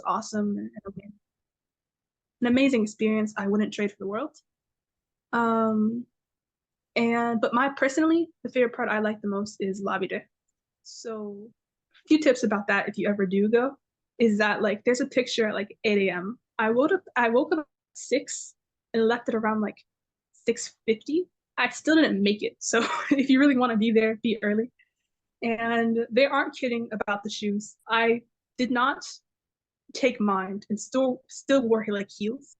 awesome and an amazing experience I wouldn't trade for the world. Um, but my personally, the favorite part I like the most is lobby day. So a few tips about that if you ever do go is that like there's a picture at like 8 a.m. I woke up at 6 and left it around like 6:50. I still didn't make it. So if you really want to be there, be early. And they aren't kidding about the shoes. I did not take mine and still wore like heels.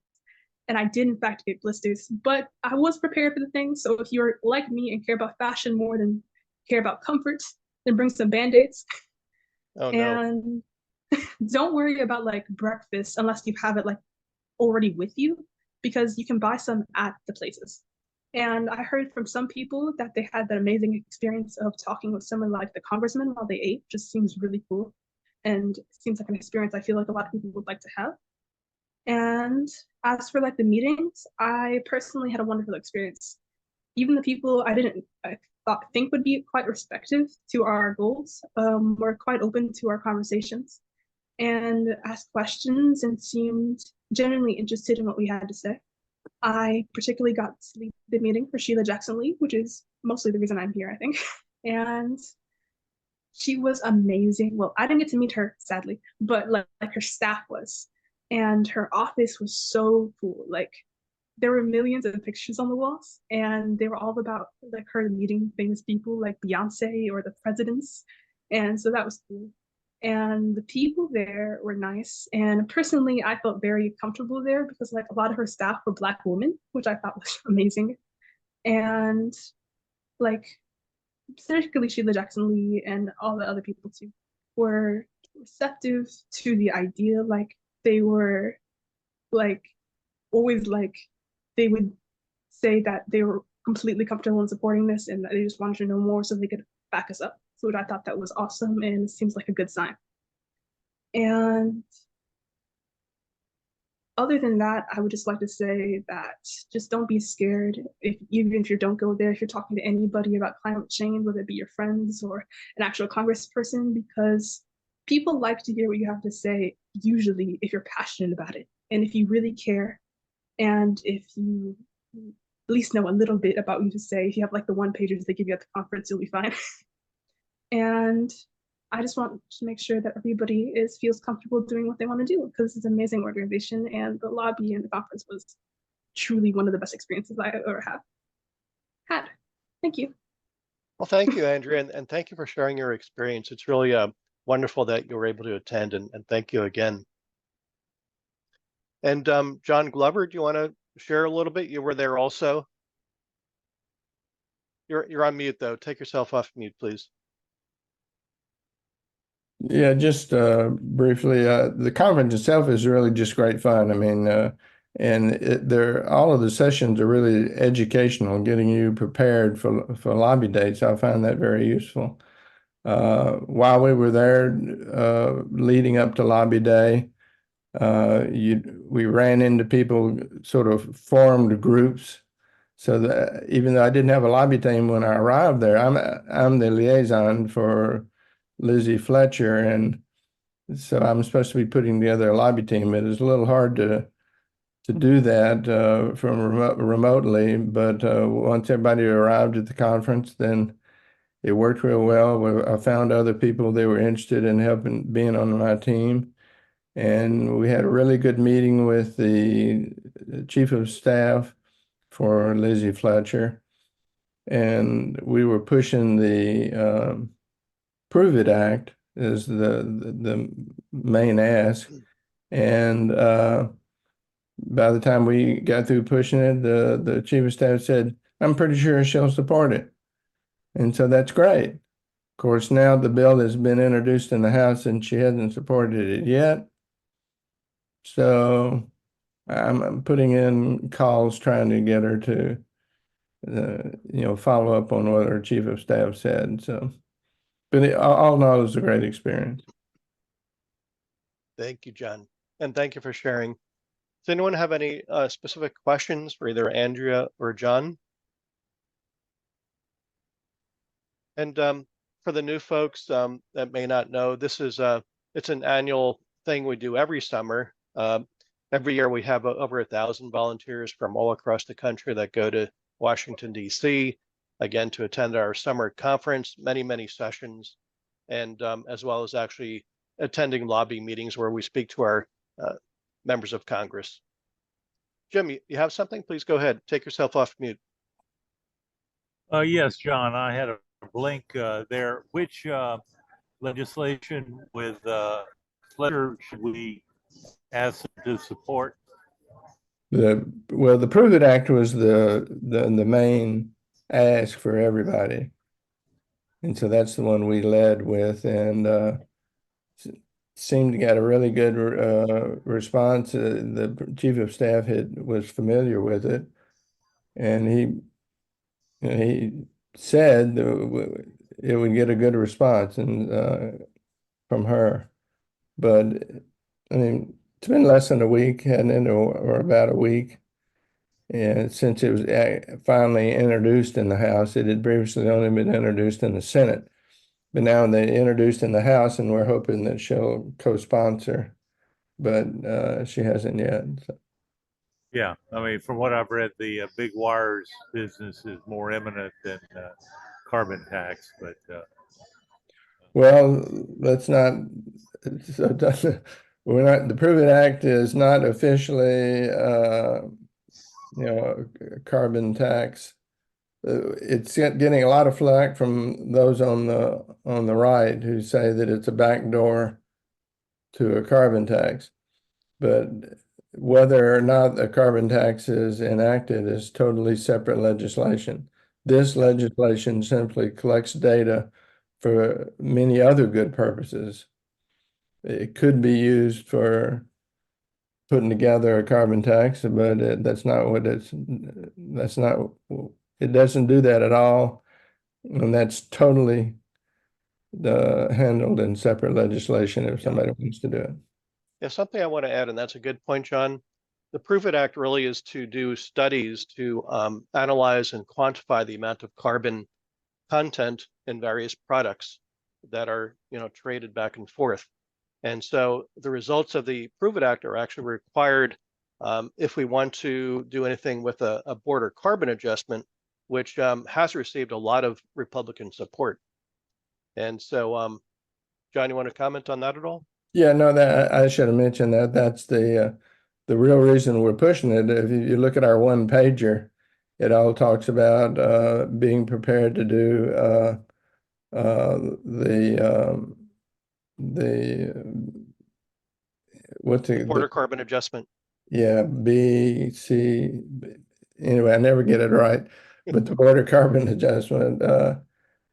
And I did in fact get blisters, but I was prepared for the thing. So if you're like me and care about fashion more than care about comfort, then bring some band-aids. Oh no. And don't worry about like breakfast unless you have it like already with you, because you can buy some at the places. And I heard from some people that they had that amazing experience of talking with someone like the congressman while they ate. Just seems really cool. And seems like an experience I feel like a lot of people would like to have. And as for like the meetings, I personally had a wonderful experience. Even the people I thought think would be quite respective to our goals were quite open to our conversations and asked questions and seemed genuinely interested in what we had to say. I particularly got to lead the meeting for Sheila Jackson Lee, which is mostly the reason I'm here, I think. And she was amazing. Well, I didn't get to meet her, sadly, but like her staff was. And her office was so cool. Like there were millions of pictures on the walls, and they were all about like her meeting famous people like Beyonce or the presidents. And so that was cool. And the people there were nice. And personally, I felt very comfortable there because like a lot of her staff were Black women, which I thought was amazing. And like particularly Sheila Jackson Lee and all the other people too, were receptive to the idea. Like they were like always like they would say that they were completely comfortable in supporting this and that they just wanted to know more so they could back us up. So I thought that was awesome and it seems like a good sign. And other than that, I would just like to say that just don't be scared. If even if you don't go there, if you're talking to anybody about climate change, whether it be your friends or an actual congressperson, because people like to hear what you have to say, usually if you're passionate about it. And if you really care, and if you at least know a little bit about what you to say, if you have like the one pages they give you at the conference, you'll be fine. And I just want to make sure that everybody feels comfortable doing what they want to do because it's an amazing organization and the lobby and the conference was truly one of the best experiences I ever have had. Thank you. Well, thank you, Andrea, and thank you for sharing your experience. It's really wonderful that you were able to attend, and thank you again. And John Glover, do you want to share a little bit? You were there also. You're on mute though. Take yourself off mute, please. Yeah, just briefly, the conference itself is really just great fun. I mean, all of the sessions are really educational, getting you prepared for lobby dates. I find that very useful. While we were there, leading up to lobby day, we ran into people, sort of formed groups. So that even though I didn't have a lobby team when I arrived there, I'm the liaison for Lizzie Fletcher, and so I'm supposed to be putting together a lobby team. It is a little hard to do that from remotely, but once everybody arrived at the conference, then it worked real well. I found other people they were interested in helping being on my team, and we had a really good meeting with the chief of staff for Lizzie Fletcher, and we were pushing the Prove It Act is the main ask. And by the time we got through pushing it, the chief of staff said, "I'm pretty sure she'll support it." And so that's great. Of course, now the bill has been introduced in the House and she hasn't supported it yet. So I'm putting in calls trying to get her to, follow up on what her chief of staff said. So, but all in all, it was a great experience. Thank you, John, and thank you for sharing. Does anyone have any specific questions for either Andrea or John? And for the new folks that may not know, this is it's an annual thing we do every summer. Every year we have over 1,000 volunteers from all across the country that go to Washington, D.C., again, to attend our summer conference, many sessions, and as well as actually attending lobby meetings where we speak to our members of Congress. Jim, you have something? Please go ahead. Take yourself off mute. Yes, John, I had a blink there. Which legislation with pleasure should we ask to support? The Prove It Act was the main ask for everybody. And so that's the one we led with, and seemed to get a really good response. The chief of staff was familiar with it, and he said it would get a good response and from her. But I mean, it's been less than a week, hadn't it, or about a week. And since it was finally introduced in the House, it had previously only been introduced in the Senate. But now they introduced in the House, and we're hoping that she'll co-sponsor, but she hasn't yet. So. Yeah, I mean, from what I've read, the big wires business is more imminent than carbon tax, but well, let's not. We're not. The Prove It Act is not officially, a carbon tax. It's getting a lot of flack from those on the right who say that it's a backdoor to a carbon tax. But whether or not a carbon tax is enacted is totally separate legislation. This legislation simply collects data for many other good purposes. It could be used for putting together a carbon tax, but that's not what it doesn't do that at all. And that's totally handled in separate legislation if somebody wants to do it. Yeah, something I want to add, and that's a good point, John. The Prove It Act really is to do studies to analyze and quantify the amount of carbon content in various products that are, traded back and forth. And so the results of the Prove It Act are actually required if we want to do anything with a border carbon adjustment, which has received a lot of Republican support. And so, John, you want to comment on that at all? Yeah, no, that I should have mentioned that. That's the real reason we're pushing it. If you look at our one pager, it all talks about being prepared to do the border carbon adjustment. Yeah, BC. Anyway, I never get it right, but the border carbon adjustment.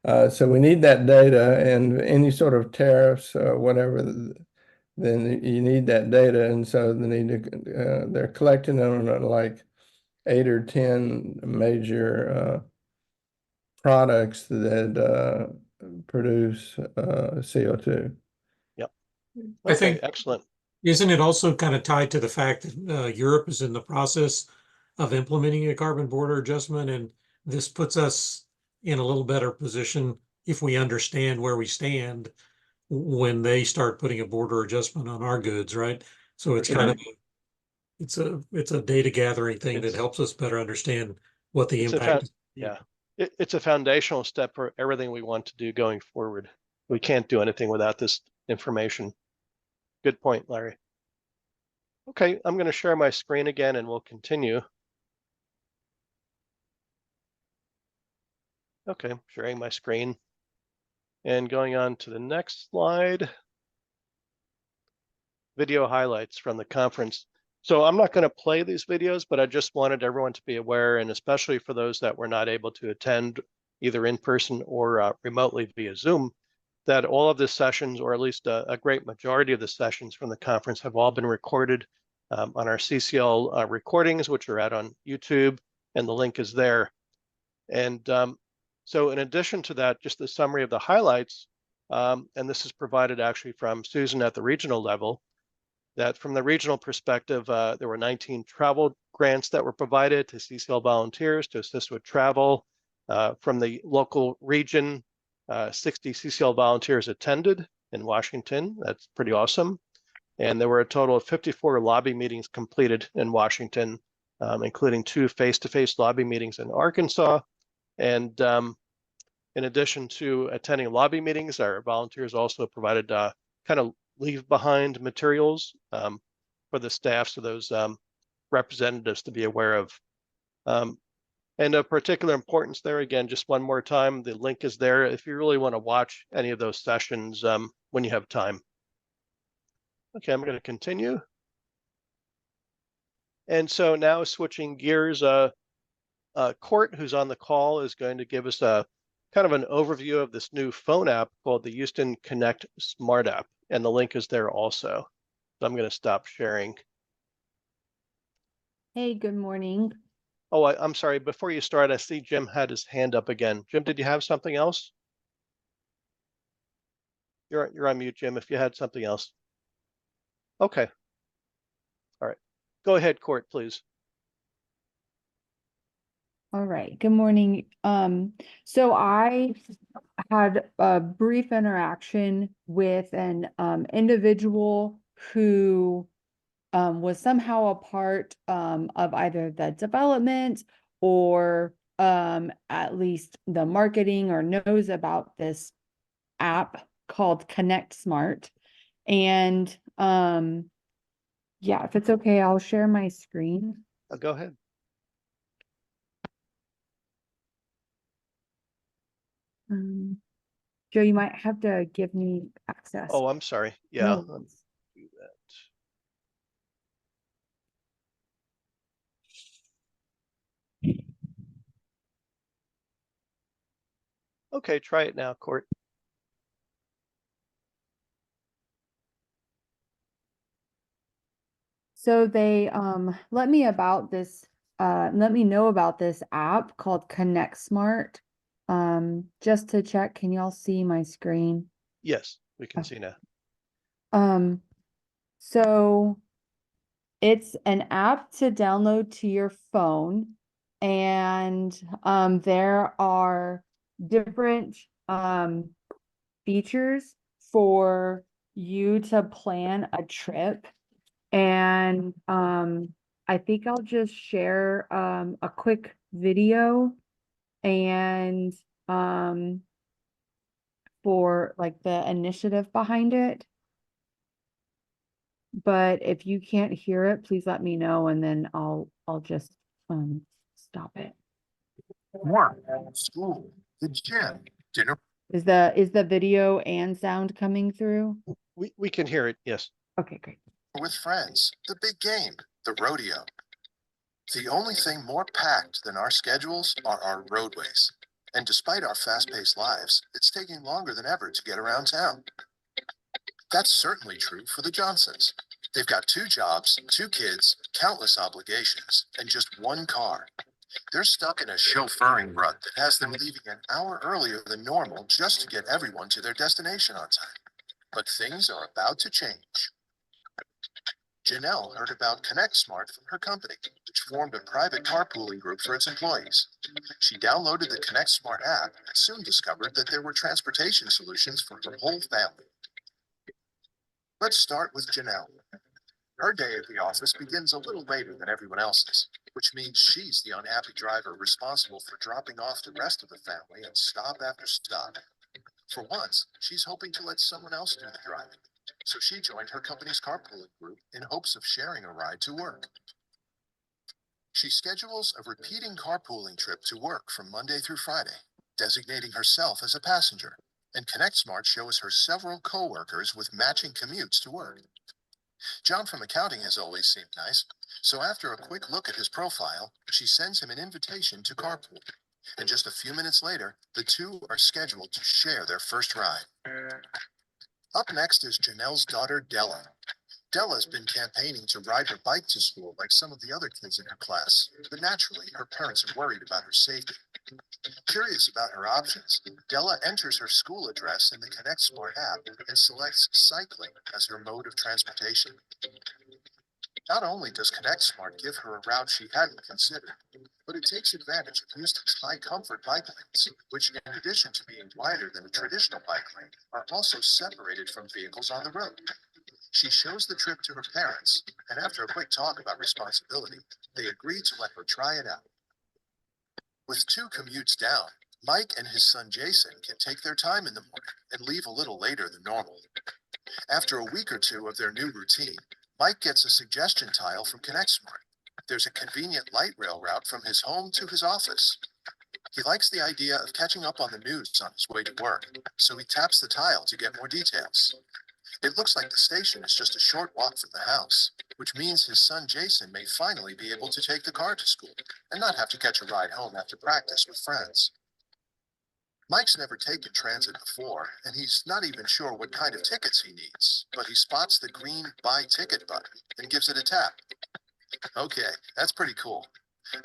So we need that data, and any sort of tariffs or whatever, then you need that data, and so they're collecting them on like 8 or 10 major products that produce CO2. Yep. I think, excellent. Isn't it also kind of tied to the fact that Europe is in the process of implementing a carbon border adjustment, and this puts us in a little better position if we understand where we stand when they start putting a border adjustment on our goods, right? So it's kind of it's a data gathering thing that helps us better understand what the impact is. Yeah, it's a foundational step for everything we want to do going forward. We can't do anything without this information. Good point, Larry. Okay, I'm going to share my screen again and we'll continue. Okay, sharing my screen and going on to the next slide. Video highlights from the conference. So I'm not going to play these videos, but I just wanted everyone to be aware, and especially for those that were not able to attend either in person or remotely via Zoom, that all of the sessions, or at least a great majority of the sessions from the conference, have all been recorded on our CCL recordings, which are out on YouTube, and the link is there. And so in addition to that, just the summary of the highlights, and this is provided actually from Susan at the regional level, that from the regional perspective, there were 19 travel grants that were provided to CCL volunteers to assist with travel. From the local region, 60 CCL volunteers attended in Washington. That's pretty awesome. And there were a total of 54 lobby meetings completed in Washington, including 2 face-to-face lobby meetings in Arkansas. And in addition to attending lobby meetings, our volunteers also provided kind of leave behind materials for the staff, so those representatives to be aware of. And of particular importance there, again, just one more time, the link is there if you really want to watch any of those sessions when you have time. Okay, I'm going to continue. And so now switching gears, Court, who's on the call, is going to give us a kind of an overview of this new phone app called the Houston Connect Smart App, and the link is there also. So I'm going to stop sharing. Hey, good morning. Oh, I'm sorry. Before you start, I see Jim had his hand up again. Jim, did you have something else? You're on mute, Jim, if you had something else. Okay. All right. Go ahead, Court, please. All right, good morning. So I had a brief interaction with an individual who was somehow a part of either the development or at least the marketing, or knows about this app called Connect Smart. And yeah, if it's okay, I'll share my screen. Go ahead. Joe, you might have to give me access. Oh, I'm sorry. Yeah. No. Do that. Okay, try it now, Court. So they let me know about this app called Connect Smart. Just to check, can y'all see my screen? Yes, we can see now. So it's an app to download to your phone, and there are different features for you to plan a trip. And I think I'll just share a quick video and for like the initiative behind it. But if you can't hear it, please let me know, and then I'll just stop it. Work, school, the gym, dinner. Is the video and sound coming through? We can hear it, yes. Okay, great. with friends, the big game, the rodeo. The only thing more packed than our schedules are our roadways. And despite our fast-paced lives, it's taking longer than ever to get around town. That's certainly true for the Johnsons. They've got 2 jobs, 2 kids, countless obligations, and just 1 car. They're stuck in a chauffeuring rut that has them leaving an hour earlier than normal just to get everyone to their destination on time. But things are about to change. Janelle heard about Connect Smart from her company, which formed a private carpooling group for its employees. She downloaded the Connect Smart app and soon discovered that there were transportation solutions for her whole family. Let's start with Janelle. Her day at the office begins a little later than everyone else's, which means she's the unhappy driver responsible for dropping off the rest of the family and stop after stop. For once, she's hoping to let someone else do the driving. So she joined her company's carpooling group in hopes of sharing a ride to work. She schedules a repeating carpooling trip to work from Monday through Friday, designating herself as a passenger, and Connect Smart shows her several coworkers with matching commutes to work. John from accounting has always seemed nice, so after a quick look at his profile, she sends him an invitation to carpool. And just a few minutes later, the two are scheduled to share their first ride. Up next is Janelle's daughter, Della. Della's been campaigning to ride her bike to school like some of the other kids in her class, but naturally, her parents are worried about her safety. Curious about her options, Della enters her school address in the Connect Smart app and selects cycling as her mode of transportation. Not only does Connect Smart give her a route she hadn't considered, but it takes advantage of Houston's high comfort bike lanes, which in addition to being wider than a traditional bike lane, are also separated from vehicles on the road. She shows the trip to her parents, and after a quick talk about responsibility, they agree to let her try it out. With 2 commutes down, Mike and his son Jason can take their time in the morning and leave a little later than normal. After a week or 2 of their new routine, Mike gets a suggestion tile from ConnectSmart. There's a convenient light rail route from his home to his office. He likes the idea of catching up on the news on his way to work, so he taps the tile to get more details. It looks like the station is just a short walk from the house, which means his son Jason may finally be able to take the car to school and not have to catch a ride home after practice with friends. Mike's never taken transit before, and he's not even sure what kind of tickets he needs, but he spots the green Buy Ticket button and gives it a tap. Okay, that's pretty cool.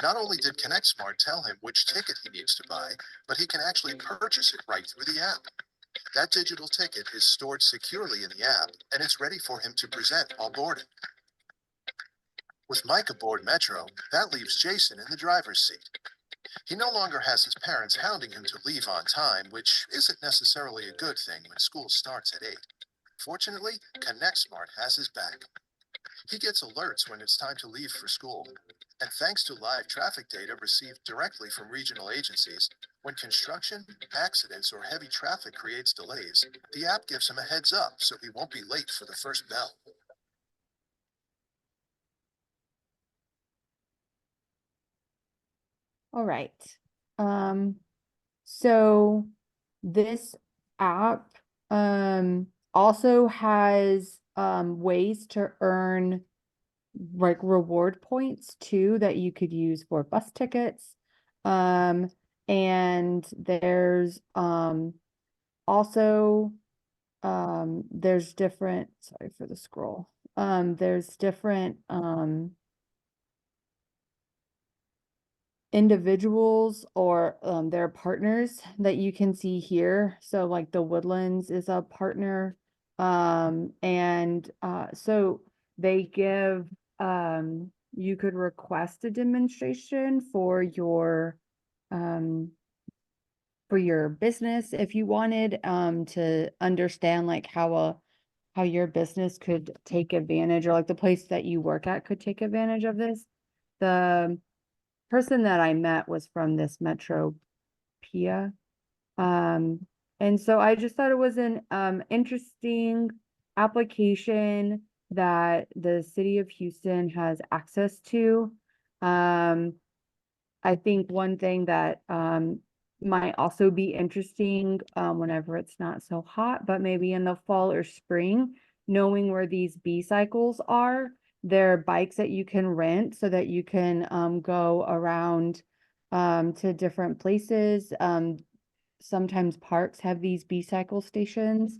Not only did ConnectSmart tell him which ticket he needs to buy, but he can actually purchase it right through the app. That digital ticket is stored securely in the app, and it's ready for him to present while boarding. With Mike aboard Metro, that leaves Jason in the driver's seat. He no longer has his parents hounding him to leave on time, which isn't necessarily a good thing when school starts at 8. Fortunately, ConnectSmart has his back. He gets alerts when it's time to leave for school. And thanks to live traffic data received directly from regional agencies, when construction, accidents, or heavy traffic creates delays, the app gives him a heads up so he won't be late for the first bell. All right. So this app also has ways to earn like reward points too that you could use for bus tickets. And there's also there's different, sorry for the scroll. There's different individuals or their partners that you can see here. So like the Woodlands is a partner. And so they give you could request a demonstration for your business if you wanted to understand like how your business could take advantage, or like the place that you work at could take advantage of this. The person that I met was from this Metro PIA. And so I just thought it was an interesting application that the city of Houston has access to. I think one thing that might also be interesting whenever it's not so hot, but maybe in the fall or spring, knowing where these bee cycles are. They're bikes that you can rent so that you can go around to different places. Sometimes parks have these bee cycle stations.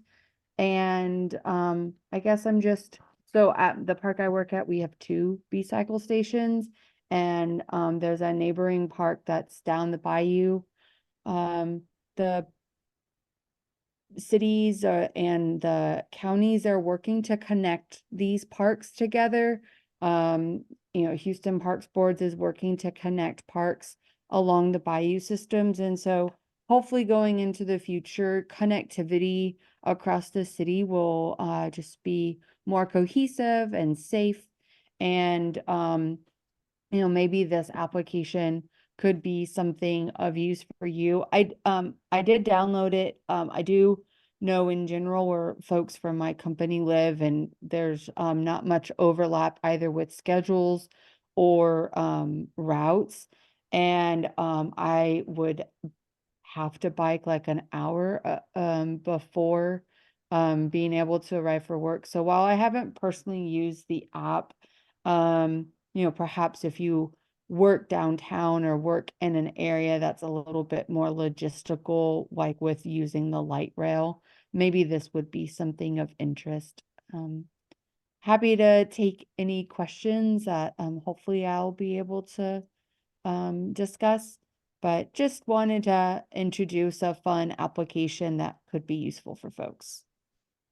And I guess so at the park I work at, we have 2 bee cycle stations. And there's a neighboring park that's down the bayou. The cities and the counties are working to connect these parks together. Houston Parks Boards is working to connect parks along the bayou systems. And so hopefully going into the future, connectivity across the city will just be more cohesive and safe. And, maybe this application could be something of use for you. I did download it. I do know in general where folks from my company live, and there's not much overlap either with schedules or routes. And I would have to bike like an hour before being able to arrive for work. So while I haven't personally used the app, perhaps if you work downtown or work in an area that's a little bit more logistical, like with using the light rail, maybe this would be something of interest. Happy to take any questions that hopefully I'll be able to discuss, but just wanted to introduce a fun application that could be useful for folks.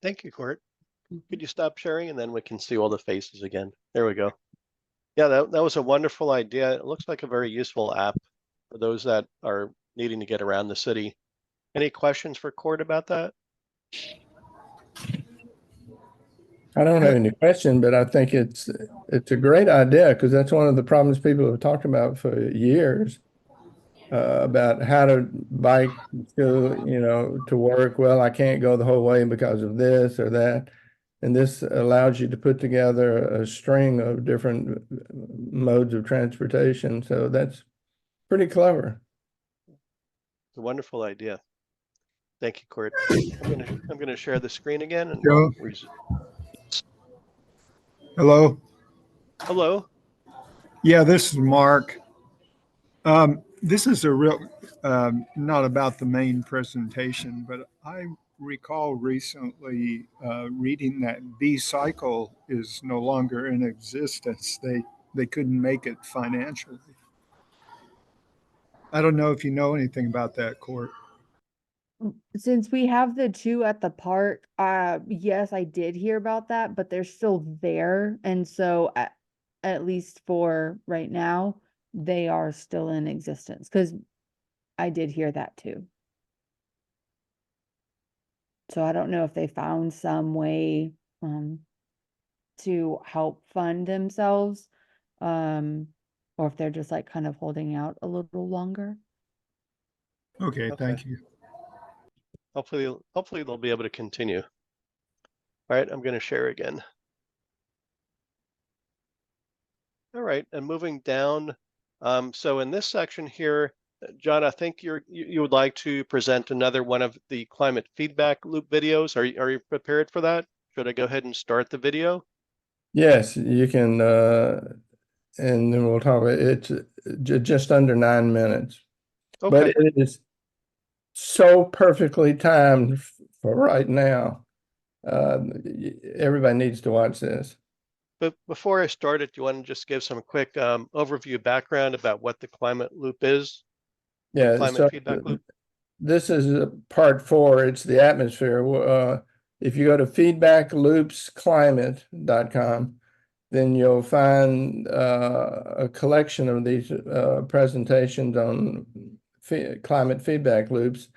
Thank you, Court. Could you stop sharing and then we can see all the faces again? There we go. Yeah, that was a wonderful idea. It looks like a very useful app for those that are needing to get around the city. Any questions for Court about that? I don't have any question, but I think it's a great idea because that's one of the problems people have talked about for years, about how to bike to work. Well, I can't go the whole way because of this or that. And this allows you to put together a string of different modes of transportation. So that's pretty clever. It's a wonderful idea. Thank you, Court. I'm gonna share the screen again and Joe, we'll hello. hello. Yeah, this is Mark. This is a real, not about the main presentation, but I recall recently reading that B-cycle is no longer in existence. They couldn't make it financially. I don't know if you know anything about that, Court. Since we have the two at the park, yes, I did hear about that, but they're still there. And so at least for right now, they are still in existence because I did hear that too. So I don't know if they found some way to help fund themselves, or if they're just like kind of holding out a little longer. Okay, Okay. thank you. Hopefully they'll be able to continue. All right, I'm going to share again. All right, and moving down. So in this section here, John, I think you would like to present another one of the climate feedback loop videos. Are you prepared for that? Should I go ahead and start the video? Yes, you can, and then we'll talk about it. It's just under 9 minutes. But Okay. it is so perfectly timed for right now. Everybody needs to watch this. But before I start it, do you want to just give some quick overview background about what the climate loop is? Yeah, Climate so feedback loop? this is part 4. It's the atmosphere. If you go to feedbackloopsclimate.com, then you'll find a collection of these presentations on climate feedback loops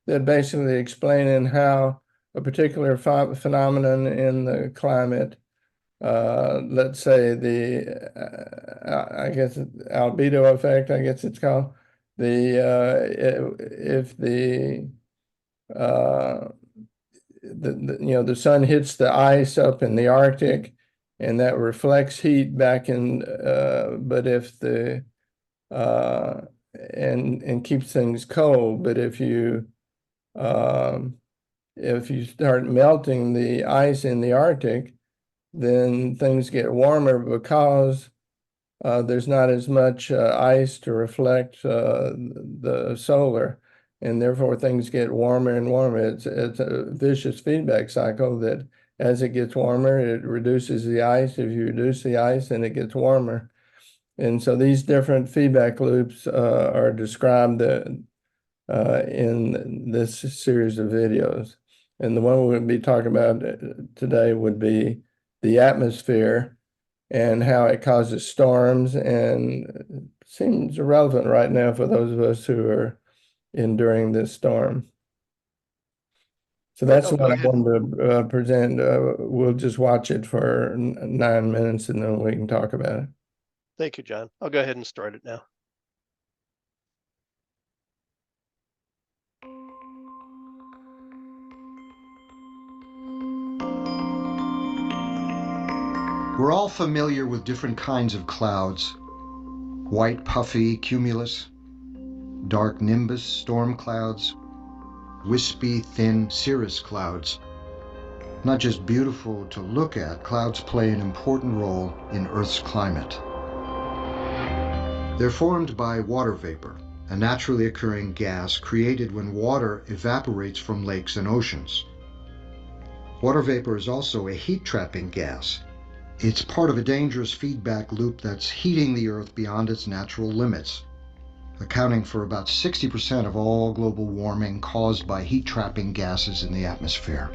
that basically explaining how a particular phenomenon in the climate, let's say I guess albedo effect, I guess it's called, if the sun hits the ice up in the Arctic and that reflects heat back in, but if and keeps things cold, but if you start melting the ice in the Arctic, then things get warmer because there's not as much ice to reflect the solar, and therefore things get warmer and warmer. It's a vicious feedback cycle that as it gets warmer, it reduces the ice. If you reduce the ice, then it gets warmer. And so these different feedback loops are described in this series of videos. And the one we'll be talking about today would be the atmosphere and how it causes storms, and seems relevant right now for those of us who are enduring this storm. So that's what I wanted to present. We'll just watch it for 9 minutes and then we can talk about it. Thank you, John. I'll go ahead and start it now. We're all familiar with different kinds of clouds: white puffy cumulus, dark nimbus storm clouds, wispy thin cirrus clouds. Not just beautiful to look at, clouds play an important role in Earth's climate. They're formed by water vapor, a naturally occurring gas created when water evaporates from lakes and oceans. Water vapor is also a heat-trapping gas. It's part of a dangerous feedback loop that's heating the Earth beyond its natural limits, accounting for about 60% of all global warming caused by heat-trapping gases in the atmosphere.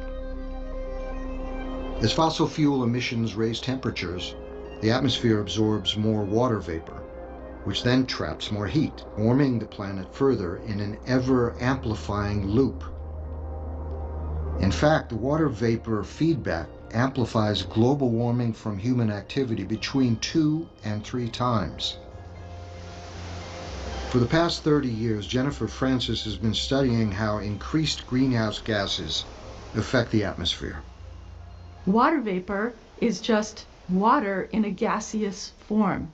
As fossil fuel emissions raise temperatures, the atmosphere absorbs more water vapor, which then traps more heat, warming the planet further in an ever-amplifying loop. In fact, the water vapor feedback amplifies global warming from human activity between 2 and 3 times. For the past 30 years, Jennifer Francis has been studying how increased greenhouse gases affect the atmosphere. Water vapor is just water in a gaseous form.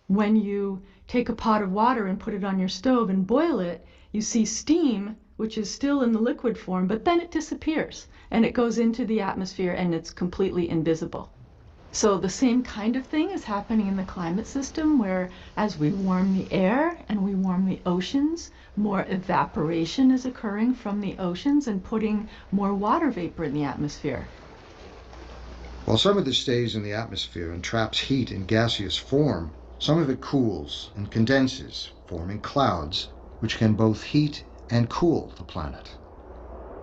When you take a pot of water and put it on your stove and boil it, you see steam, which is still in the liquid form, but then it disappears and it goes into the atmosphere and it's completely invisible. So the same kind of thing is happening in the climate system, where as we warm the air and we warm the oceans, more evaporation is occurring from the oceans and putting more water vapor in the atmosphere. While some of this stays in the atmosphere and traps heat in gaseous form, some of it cools and condenses, forming clouds, which can both heat and cool the planet.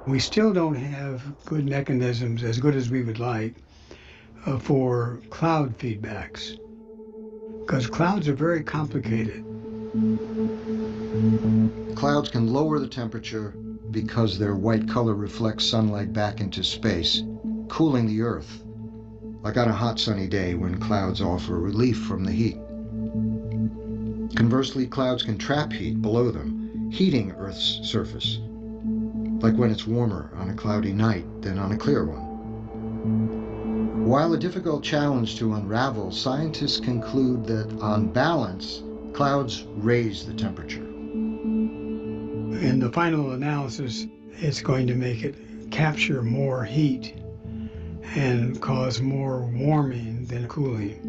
We still don't have good mechanisms, as good as we would like, for cloud feedbacks, because clouds are very complicated. Clouds can lower the temperature because their white color reflects sunlight back into space, cooling the Earth, like on a hot sunny day when clouds offer relief from the heat. Conversely, clouds can trap heat below them, heating Earth's surface, like when it's warmer on a cloudy night than on a clear one. While a difficult challenge to unravel, scientists conclude that, on balance, clouds raise the temperature. In the final analysis, it's going to make it capture more heat and cause more warming than cooling.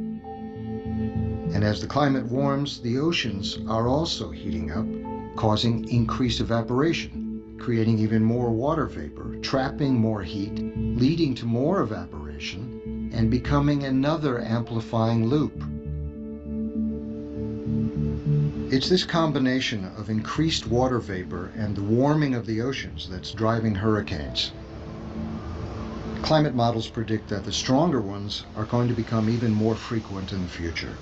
And as the climate warms, the oceans are also heating up, causing increased evaporation, creating even more water vapor, trapping more heat, leading to more evaporation, and becoming another amplifying loop. It's this combination of increased water vapor and the warming of the oceans that's driving hurricanes. Climate models predict that the stronger ones are going to become even more frequent in the future.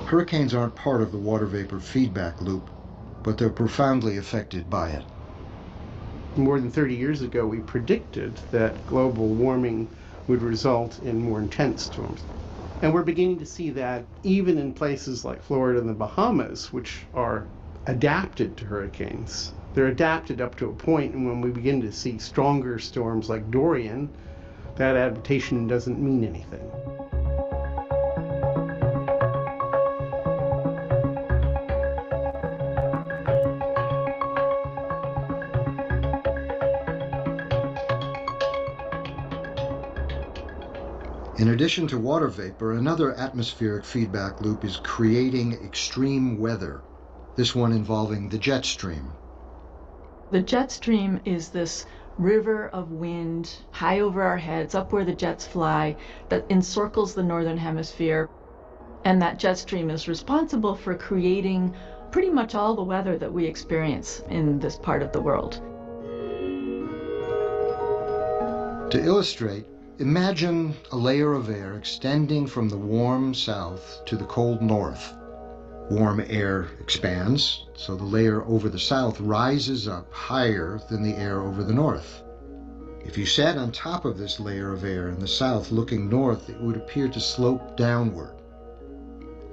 Hurricanes aren't part of the water vapor feedback loop, but they're profoundly affected by it. More than 30 years ago, we predicted that global warming would result in more intense storms. And we're beginning to see that even in places like Florida and the Bahamas, which are adapted to hurricanes. They're adapted up to a point, and when we begin to see stronger storms like Dorian, that adaptation doesn't mean anything. In addition to water vapor, another atmospheric feedback loop is creating extreme weather, this one involving the jet stream. The jet stream is this river of wind high over our heads, up where the jets fly, that encircles the northern hemisphere. And that jet stream is responsible for creating pretty much all the weather that we experience in this part of the world. To illustrate, imagine a layer of air extending from the warm south to the cold north. Warm air expands, so the layer over the south rises up higher than the air over the north. If you sat on top of this layer of air in the south looking north, it would appear to slope downward.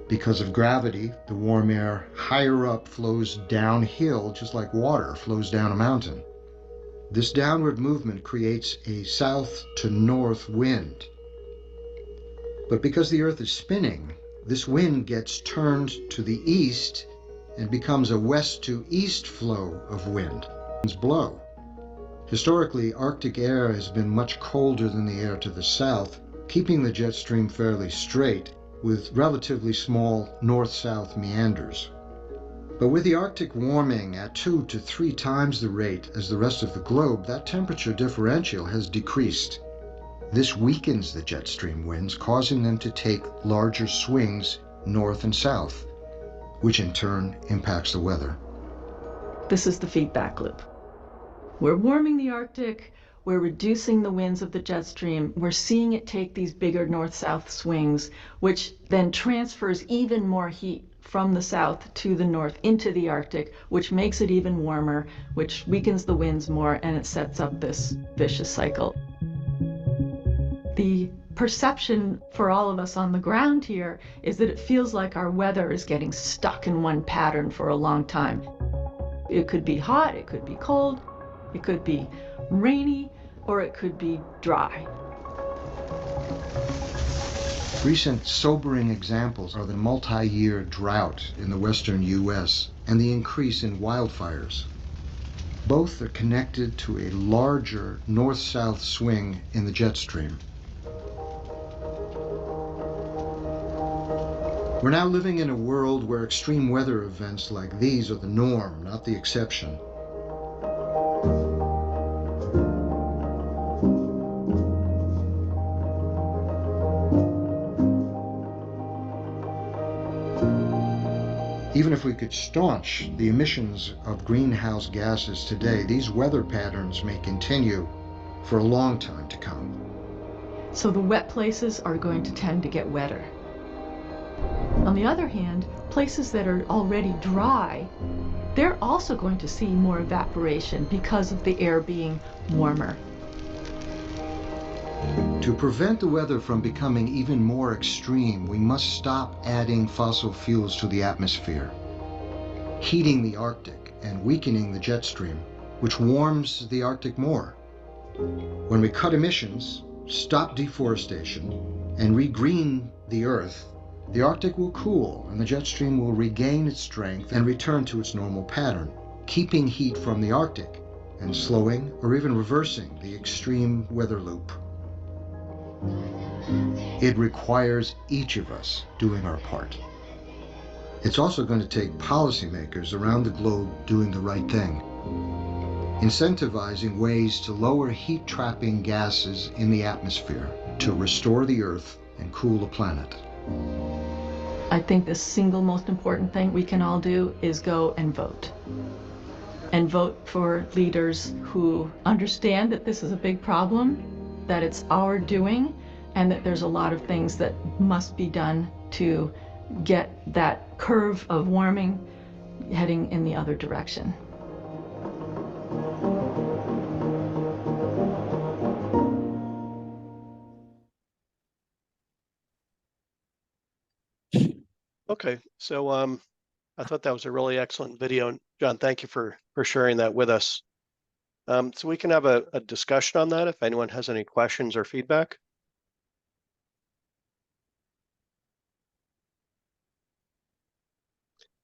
Because of gravity, the warm air higher up flows downhill, just like water flows down a mountain. This downward movement creates a south to north wind. But because the Earth is spinning, this wind gets turned to the east and becomes a west to east flow of wind. Winds blow. Historically, Arctic air has been much colder than the air to the south, keeping the jet stream fairly straight, with relatively small north-south meanders. But with the Arctic warming at 2 to 3 times the rate as the rest of the globe, that temperature differential has decreased. This weakens the jet stream winds, causing them to take larger swings north and south, which in turn impacts the weather. This is the feedback loop. We're warming the Arctic, we're reducing the winds of the jet stream, we're seeing it take these bigger north-south swings, which then transfers even more heat from the south to the north into the Arctic, which makes it even warmer, which weakens the winds more, and it sets up this vicious cycle. perception for all of us on the ground here is that it feels like our weather is getting stuck in one pattern for a long time. It could be hot, it could be cold, it could be rainy, or it could be dry. Recent sobering examples are the multi-year drought in the western U.S. and the increase in wildfires. Both are connected to a larger north-south swing in the jet stream. We're now living in a world where extreme weather events like these are the norm, not the exception. Even if we could staunch the emissions of greenhouse gases today, these weather patterns may continue for a long time to come. So the wet places are going to tend to get wetter. On the other hand, places that are already dry, they're also going to see more evaporation because of the air being warmer. To prevent the weather from becoming even more extreme, we must stop adding fossil fuels to the atmosphere, heating the Arctic and weakening the jet stream, which warms the Arctic more. When we cut emissions, stop deforestation, and regreen the Earth, the Arctic will cool and the jet stream will regain its strength and return to its normal pattern, keeping heat from the Arctic and slowing or even reversing the extreme weather loop. It requires each of us doing our part. It's also going to take policymakers around the globe doing the right thing, incentivizing ways to lower heat-trapping gases in the atmosphere to restore the Earth and cool the planet. I think the single most important thing we can all do is go and vote. And vote for leaders who understand that this is a big problem, that it's our doing, and that there's a lot of things that must be done to get that curve of warming heading in the other direction. Okay, so I thought that was a really excellent video. And John, thank you for sharing that with us. So we can have a discussion on that if anyone has any questions or feedback.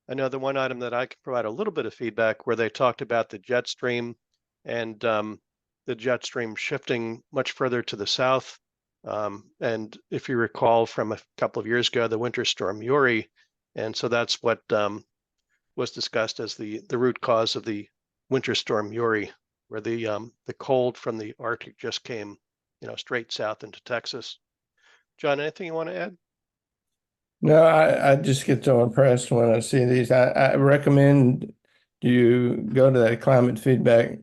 I know the one item that I can provide a little bit of feedback where they talked about the jet stream and the jet stream shifting much further to the south. And if you recall from a couple of years ago, the winter storm Uri, and so that's what was discussed as the root cause of the winter storm Uri, where the cold from the Arctic just came, straight south into Texas. John, anything you want to add? No, I just get so impressed when I see these. I recommend you go to that feedback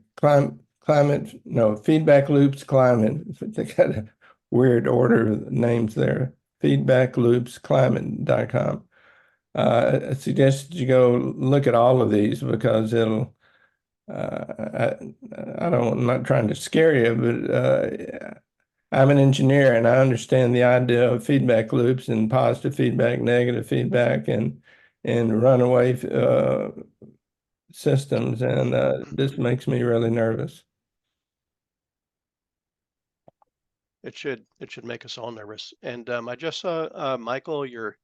loops climate. They got a weird order of names there. feedbackloopsclimate.com. I suggest you go look at all of these because it'll, I'm not trying to scare you, but I'm an engineer and I understand the idea of feedback loops and positive feedback, negative feedback, and runaway systems, and this makes me really nervous. It should make us all nervous. And I just saw Michael, your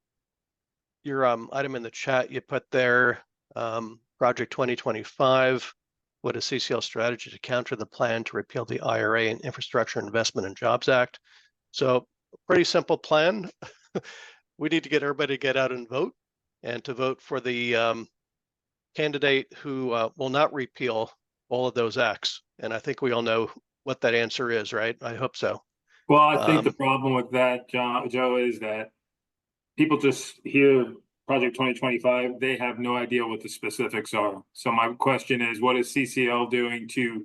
item in the chat you put there, Project 2025. What is CCL strategy to counter the plan to repeal the IRA and Infrastructure Investment and Jobs Act? So pretty simple plan. We need to get everybody to get out and vote, and to vote for the candidate who will not repeal all of those acts. And I think we all know what that answer is, right? I hope so. Well, I think the problem with that, Joe, is that people just hear Project 2025, they have no idea what the specifics are. So my question is, what is CCL doing to,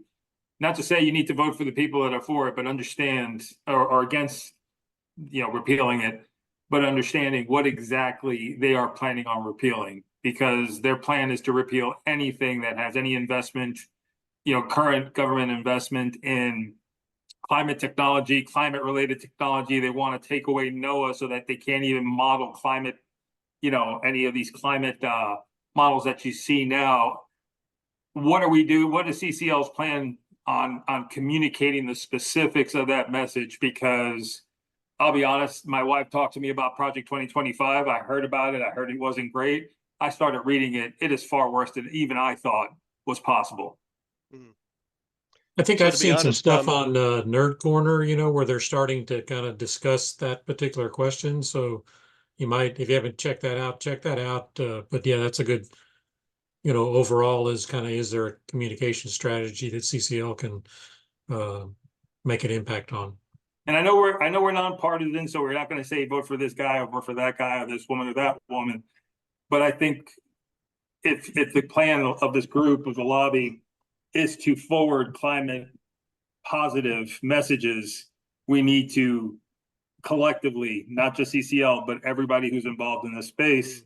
not to say you need to vote for the people that are for it, but understand, or against, repealing it, but understanding what exactly they are planning on repealing, because their plan is to repeal anything that has any investment, current government investment in climate technology, climate related technology. They want to take away NOAA so that they can't even model climate, any of these climate models that you see now. What do we do? What is CCL's plan on communicating the specifics of that message? Because I'll be honest, my wife talked to me about Project 2025. I heard about it. I heard it wasn't great. I started reading it. It is far worse than even I thought was possible. I think So I've to be seen some honest, stuff on Nerd Corner, where they're starting to kind of discuss that particular question. So you might, if you haven't checked that out, check that out. But yeah, that's a good, overall is there a communication strategy that CCL can make an impact on? And I know we're nonpartisan, so we're not going to say vote for this guy or vote for that guy or this woman or that woman. But I think if the plan of this group of the lobby is to forward climate positive messages, we need to collectively, not just CCL, but everybody who's involved in this space,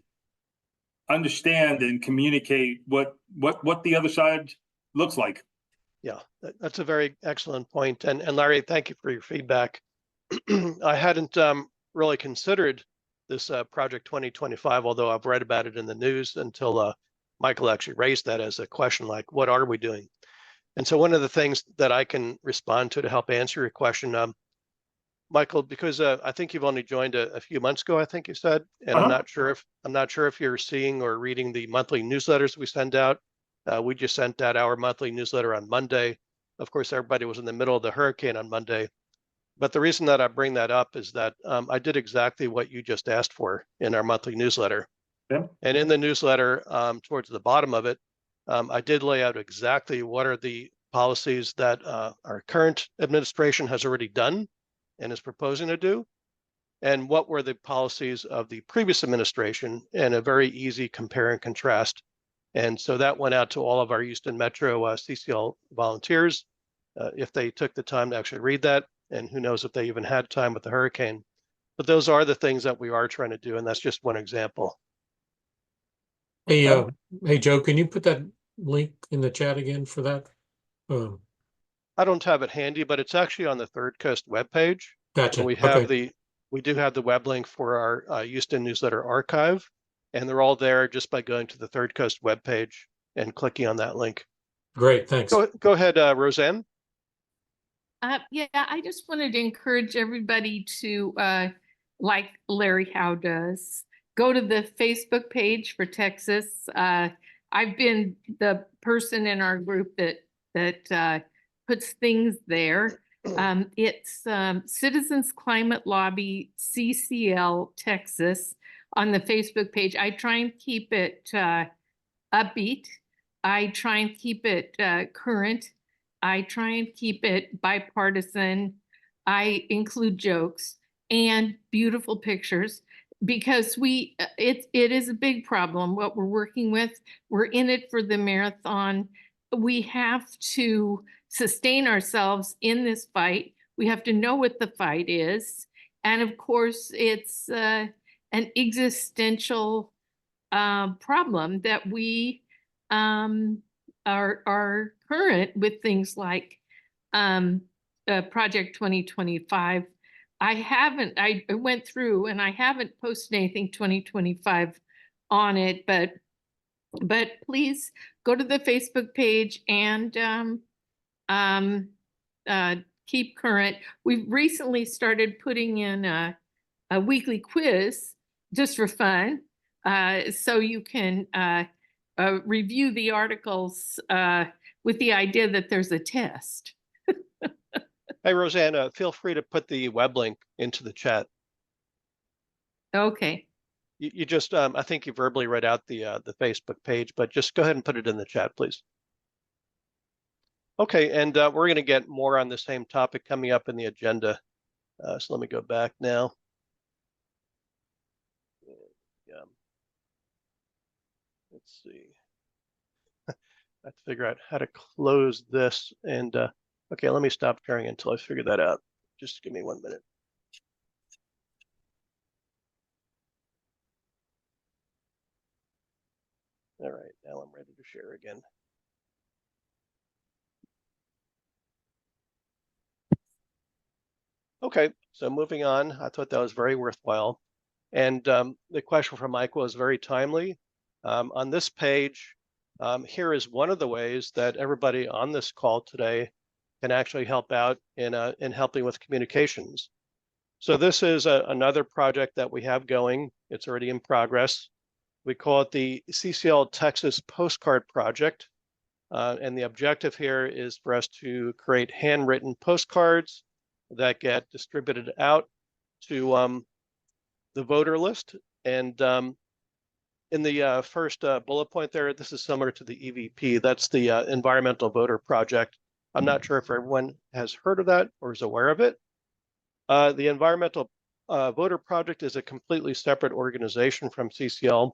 understand and communicate what the other side looks like. Yeah, that's a very excellent point. And Larry, thank you for your feedback. I hadn't really considered this Project 2025, although I've read about it in the news until Michael actually raised that as a question, like, what are we doing? And so one of the things that I can respond to help answer your question, Michael, because I think you've only joined a few months ago, I think you said, and I'm not sure if you're seeing or reading the monthly newsletters we send out. We just sent out our monthly newsletter on Monday. Of course, everybody was in the middle of the hurricane on Monday. But the reason that I bring that up is that I did exactly what you just asked for in our monthly newsletter. Yeah. And in the newsletter, towards the bottom of it, I did lay out exactly what are the policies that our current administration has already done and is proposing to do, and what were the policies of the previous administration, and a very easy compare and contrast. And so that went out to all of our Houston Metro CCL volunteers, if they took the time to actually read that, and who knows if they even had time with the hurricane. But those are the things that we are trying to do, and that's just one example. Hey, hey Joe, can you put that link in the chat again for that? I don't have it handy, but it's actually on the Third Coast webpage. Gotcha. So we do have the web link for our Houston newsletter archive, and they're all there just by going to the Third Coast webpage and clicking on that link. Great, thanks. Go ahead, Roseanne. Yeah, I just wanted to encourage everybody to, like Larry Howe does, go to the Facebook page for Texas. I've been the person in our group that puts things there. It's Citizens Climate Lobby CCL Texas on the Facebook page. I try and keep it upbeat. I try and keep it current. I try and keep it bipartisan. I include jokes and beautiful pictures because it is a big problem what we're working with. We're in it for the marathon. We have to sustain ourselves in this fight. We have to know what the fight is. And of course, it's an existential problem that we are current with things like Project 2025. I went through and I haven't posted anything 2025 on it, but please go to the Facebook page and keep current. We've recently started putting in a weekly quiz just for fun, so you can review the articles with the idea that there's a test. Hey, Roseanne, feel free to put the web link into the chat. Okay. You just, I think you verbally read out the Facebook page, but just go ahead and put it in the chat, please. Okay, and we're going to get more on the same topic coming up in the agenda. So let me go back now. Let's see. I have to figure out how to close this. And okay, let me stop sharing until I figure that out. Just give me 1 minute. All right, now I'm ready to share again. Okay, so moving on, I thought that was very worthwhile. And the question from Mike was very timely. On this page, here is one of the ways that everybody on this call today can actually help out in helping with communications. So this is another project that we have going. It's already in progress. We call it the CCL Texas Postcard Project. And the objective here is for us to create handwritten postcards that get distributed out to the voter list. And in the first bullet point there, this is similar to the EVP. That's the Environmental Voter Project. I'm not sure if everyone has heard of that or is aware of it. The Environmental Voter Project is a completely separate organization from CCL,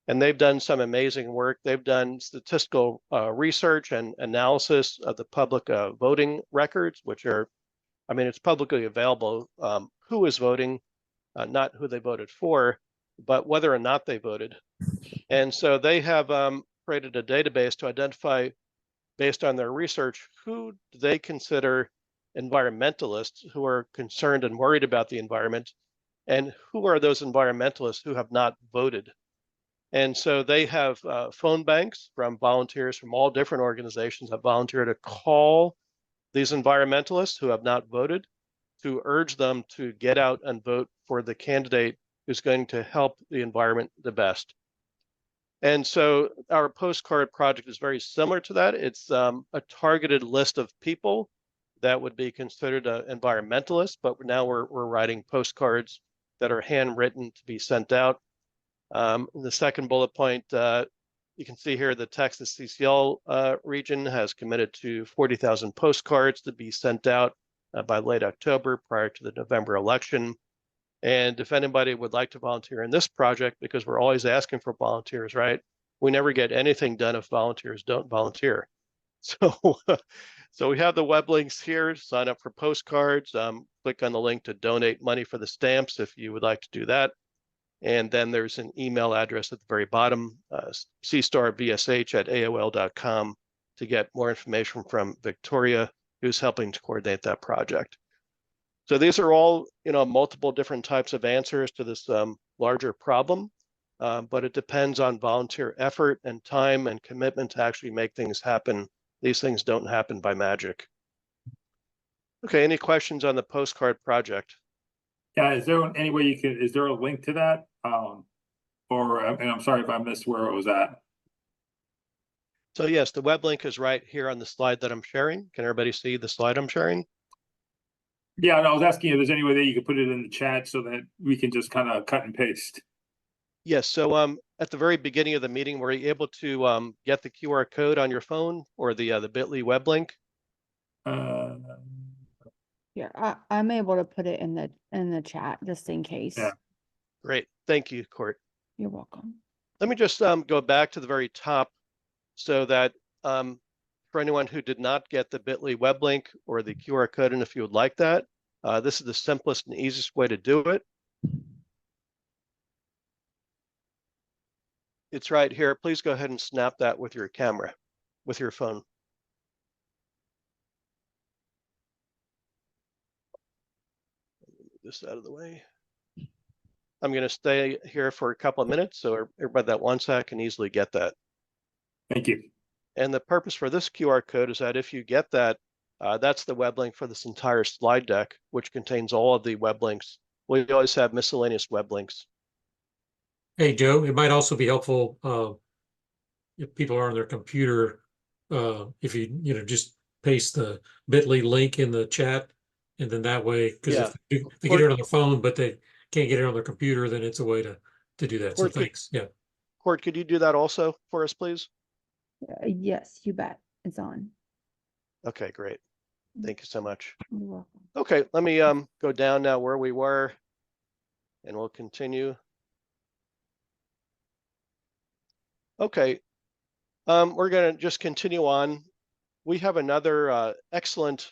and they've done some amazing work. They've done statistical research and analysis of the public voting records, which are, I mean, it's publicly available who is voting, not who they voted for, but whether or not they voted. And so they have created a database to identify, based on their research, who they consider environmentalists who are concerned and worried about the environment, and who are those environmentalists who have not voted. And so they have phone banks from volunteers from all different organizations that volunteer to call these environmentalists who have not voted, to urge them to get out and vote for the candidate who's going to help the environment the best. And so our postcard project is very similar to that. It's a targeted list of people that would be considered environmentalists, but now we're writing postcards that are handwritten to be sent out. The second bullet point, you can see here the Texas CCL region has committed to 40,000 postcards to be sent out by late October prior to the November election. And if anybody would like to volunteer in this project, because we're always asking for volunteers, right? We never get anything done if volunteers don't volunteer. So, so we have the web links here. Sign up for postcards. Click on the link to donate money for the stamps if you would like to do that. And then there's an email address at the very bottom, cstarvsh@aol.com, to get more information from Victoria, who's helping to coordinate that project. So these are all, multiple different types of answers to this larger problem, but it depends on volunteer effort and time and commitment to actually make things happen. These things don't happen by magic. Okay, any questions on the postcard project? Yeah, is there any way is there a link to that? And I'm sorry if I missed where it was at. So yes, the web link is right here on the slide that I'm sharing. Can everybody see the slide I'm sharing? Yeah, and I was asking if there's any way that you could put it in the chat so that we can just kind of cut and paste. Yes, so at the very beginning of the meeting, were you able to get the QR code on your phone or the bit.ly web link? Yeah, I'm able to put it in the chat just in case. Yeah. Great, thank you, Court. You're welcome. Let me just go back to the very top so that for anyone who did not get the bit.ly web link or the QR code, and if you would like that, this is the simplest and easiest way to do it. It's right here. Please go ahead and snap that with your camera, with your phone. Move this out of the way. I'm going to stay here for a couple of minutes so everybody that wants that can easily get that. Thank you. And the purpose for this QR code is that if you get that, that's the web link for this entire slide deck, which contains all of the web links. We always have miscellaneous web links. Hey, Joe, it might also be helpful if people are on their computer, if you just paste the bit.ly link in the chat, and then that way, because if they get it on their phone, but they can't get it on their computer, then it's a way to do that. So thanks. Yeah. Court, could you do that also for us, please? Yes, you bet. It's on. Okay, great. Thank you so much. You're welcome. Okay, let me go down now where we were, and we'll continue. Okay, we're going to just continue on. We have another excellent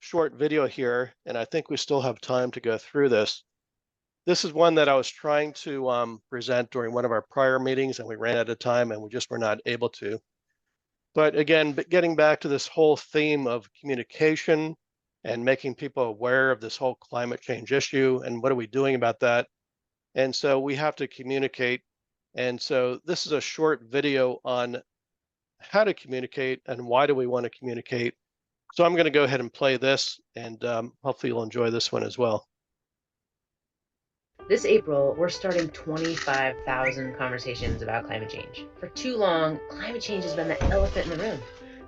short video here, and I think we still have time to go through this. This is one that I was trying to present during one of our prior meetings, and we ran out of time, and we just were not able to. But again, getting back to this whole theme of communication and making people aware of this whole climate change issue and what are we doing about that. And so we have to communicate. And so this is a short video on how to communicate and why do we want to communicate. So I'm going to go ahead and play this, and hopefully you'll enjoy this one as well. This April, we're starting 25,000 conversations about climate change. For too long, climate change has been the elephant in the room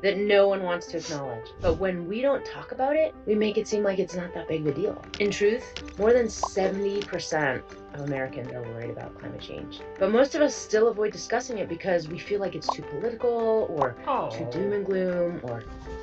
that no one wants to acknowledge. But when we don't talk about it, we make it seem like it's not that big of a deal. In truth, more than 70% of Americans are worried about climate change. But most of us still avoid discussing it because we feel like it's too political or too doom and gloom or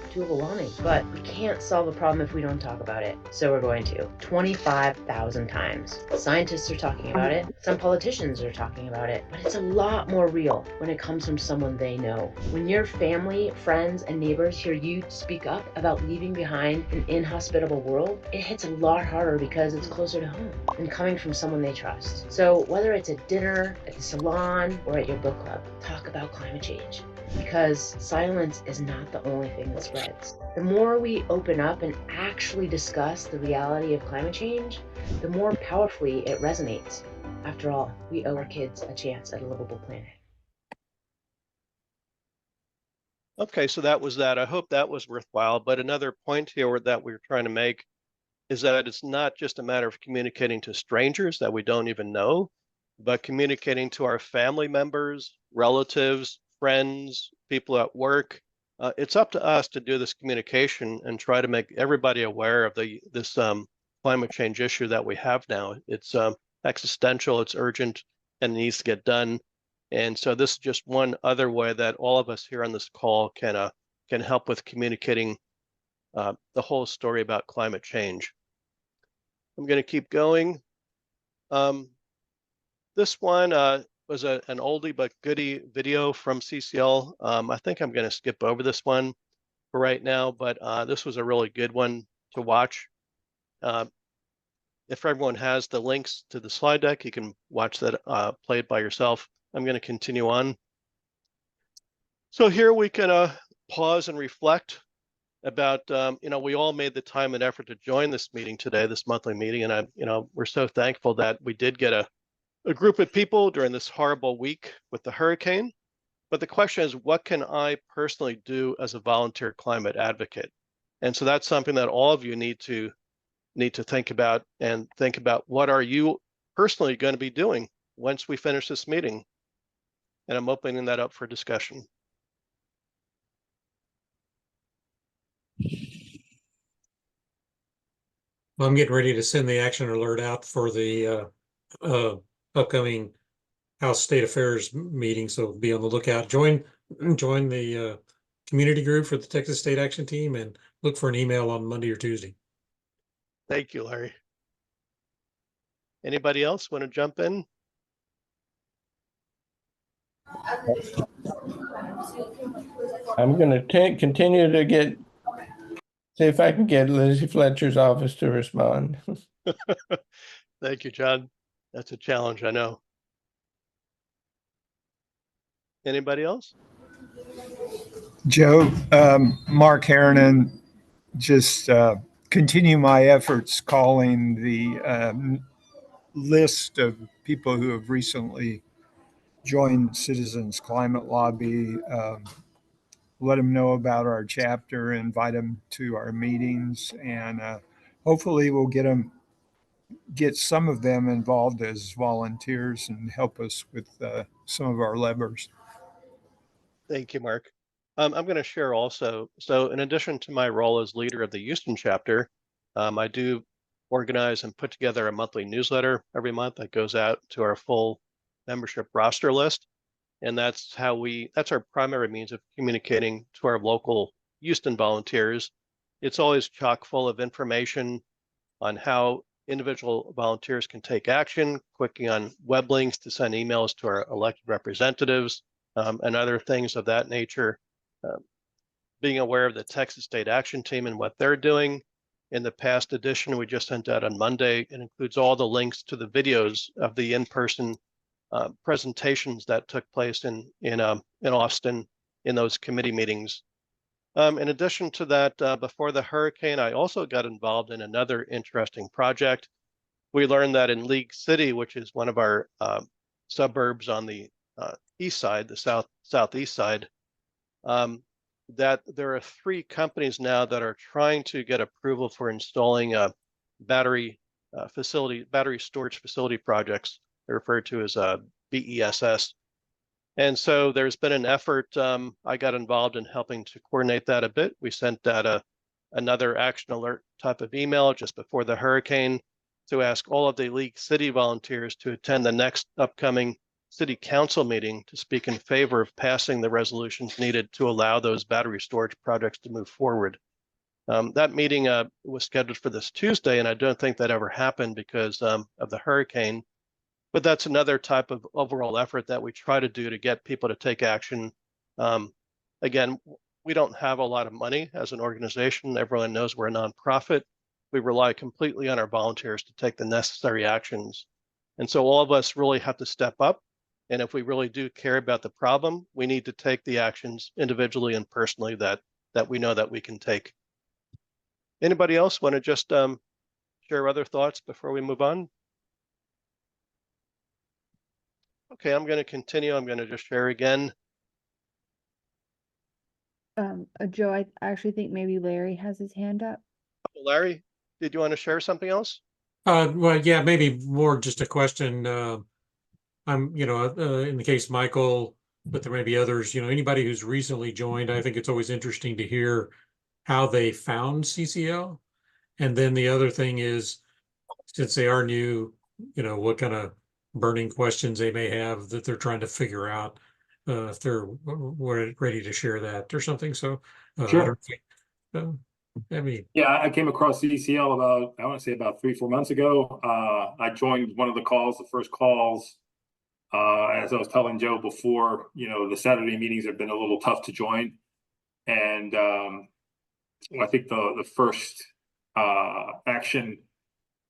too overwhelming. But we can't solve a problem if we don't talk about it. So we're going to. 25,000 times. Scientists are talking about it. Some politicians are talking about it. But it's a lot more real when it comes from someone they know. When your family, friends, and neighbors hear you speak up about leaving behind an inhospitable world, it hits a lot harder because it's closer to home and coming from someone they trust. So whether it's at dinner, at the salon, or at your book club, talk about climate change. Because silence is not the only thing that spreads. The more we open up and actually discuss the reality of climate change, the more powerfully it resonates. After all, we owe our kids a chance at a livable planet. Okay, so that was that. I hope that was worthwhile. But another point here that we're trying to make is that it's not just a matter of communicating to strangers that we don't even know, but communicating to our family members, relatives, friends, people at work. It's up to us to do this communication and try to make everybody aware of this climate change issue that we have now. It's existential, it's urgent, and it needs to get done. And so this is just one other way that all of us here on this call can help with communicating the whole story about climate change. I'm going to keep going. This one was an oldie but goodie video from CCL. I think I'm going to skip over this one for right now, but this was a really good one to watch. If everyone has the links to the slide deck, you can watch that, play it by yourself. I'm going to continue on. So here we can pause and reflect about, we all made the time and effort to join this meeting today, this monthly meeting, and we're so thankful that we did get a group of people during this horrible week with the hurricane. But the question is, what can I personally do as a volunteer climate advocate? And so that's something that all of you need to think about, and think about what are you personally going to be doing once we finish this meeting. And I'm opening that up for discussion. I'm getting ready to send the action alert out for the upcoming House State Affairs meeting, so be on the lookout. Join the community group for the Texas State Action Team and look for an email on Monday or Tuesday. Thank you, Larry. Anybody else want to jump in? I'm going to continue to see if I can get Lizzie Fletcher's office to respond. Thank you, John. That's a challenge, I know. Anybody else? Joe, Mark Harrinan, just continue my efforts calling the list of people who have recently joined Citizens Climate Lobby. Let them know about our chapter, invite them to our meetings, and hopefully we'll get some of them involved as volunteers and help us with some of our levers. Thank you, Mark. I'm going to share also. So in addition to my role as leader of the Houston chapter, I do organize and put together a monthly newsletter every month that goes out to our full membership roster list. And that's our primary means of communicating to our local Houston volunteers. It's always chock full of information on how individual volunteers can take action, clicking on web links to send emails to our elected representatives, and other things of that nature. Being aware of the Texas State Action Team and what they're doing. In the past edition we just sent out on Monday, it includes all the links to the videos of the in-person presentations that took place in Austin in those committee meetings. In addition to that, before the hurricane, I also got involved in another interesting project. We learned that in League City, which is one of our suburbs on the east side, the southeast side, that there are 3 companies now that are trying to get approval for installing battery storage facility projects. They're referred to as BESS. And so there's been an effort. I got involved in helping to coordinate that a bit. We sent out another action alert type of email just before the hurricane to ask all of the League City volunteers to attend the next upcoming City Council meeting to speak in favor of passing the resolutions needed to allow those battery storage projects to move forward. That meeting was scheduled for this Tuesday, and I don't think that ever happened because of the hurricane. But that's another type of overall effort that we try to do to get people to take action. Again, we don't have a lot of money as an organization. Everyone knows we're a nonprofit. We rely completely on our volunteers to take the necessary actions. And so all of us really have to step up. And if we really do care about the problem, we need to take the actions individually and personally that we know that we can take. Anybody else want to just share other thoughts before we move on? Okay, I'm going to continue. I'm going to just share again. Joe, I actually think maybe Larry has his hand up. Larry, did you want to share something else? Well, yeah, maybe more just a question. I'm, in the case of Michael, but there may be others, anybody who's recently joined, I think it's always interesting to hear how they found CCL. And then the other thing is, since they are new, what kind of burning questions they may have that they're trying to figure out, if they're ready to share that or something. So Sure. I don't think, yeah, I came across CCL about, I want to say about 3-4 months ago. I joined one of the first calls. As I was telling Joe before, the Saturday meetings have been a little tough to join. And I think the first action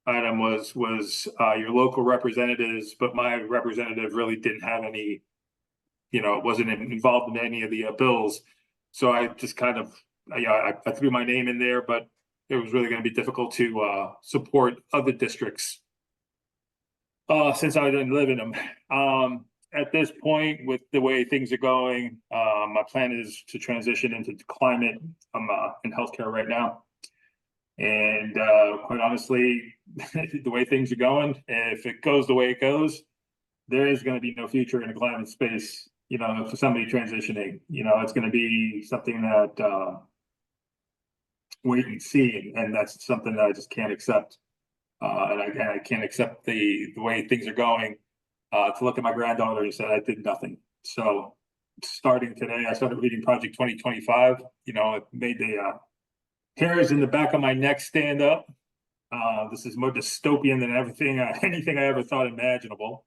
item was your local representatives, but my representative really didn't have any, wasn't involved in any of the bills. So I just kind of, I threw my name in there, but it was really going to be difficult to support other districts since I didn't live in them. At this point, with the way things are going, my plan is to transition into climate. I'm in healthcare right now. And quite honestly, the way things are going, if it goes the way it goes, there is going to be no future in the climate space, for somebody transitioning. It's going to be something that wait and see. And that's something that I just can't accept. And I can't accept the way things are going, to look at my granddaughter and say I did nothing. So starting today, I started reading Project 2025. It made the hairs in the back of my neck stand up. This is more dystopian than anything I ever thought imaginable,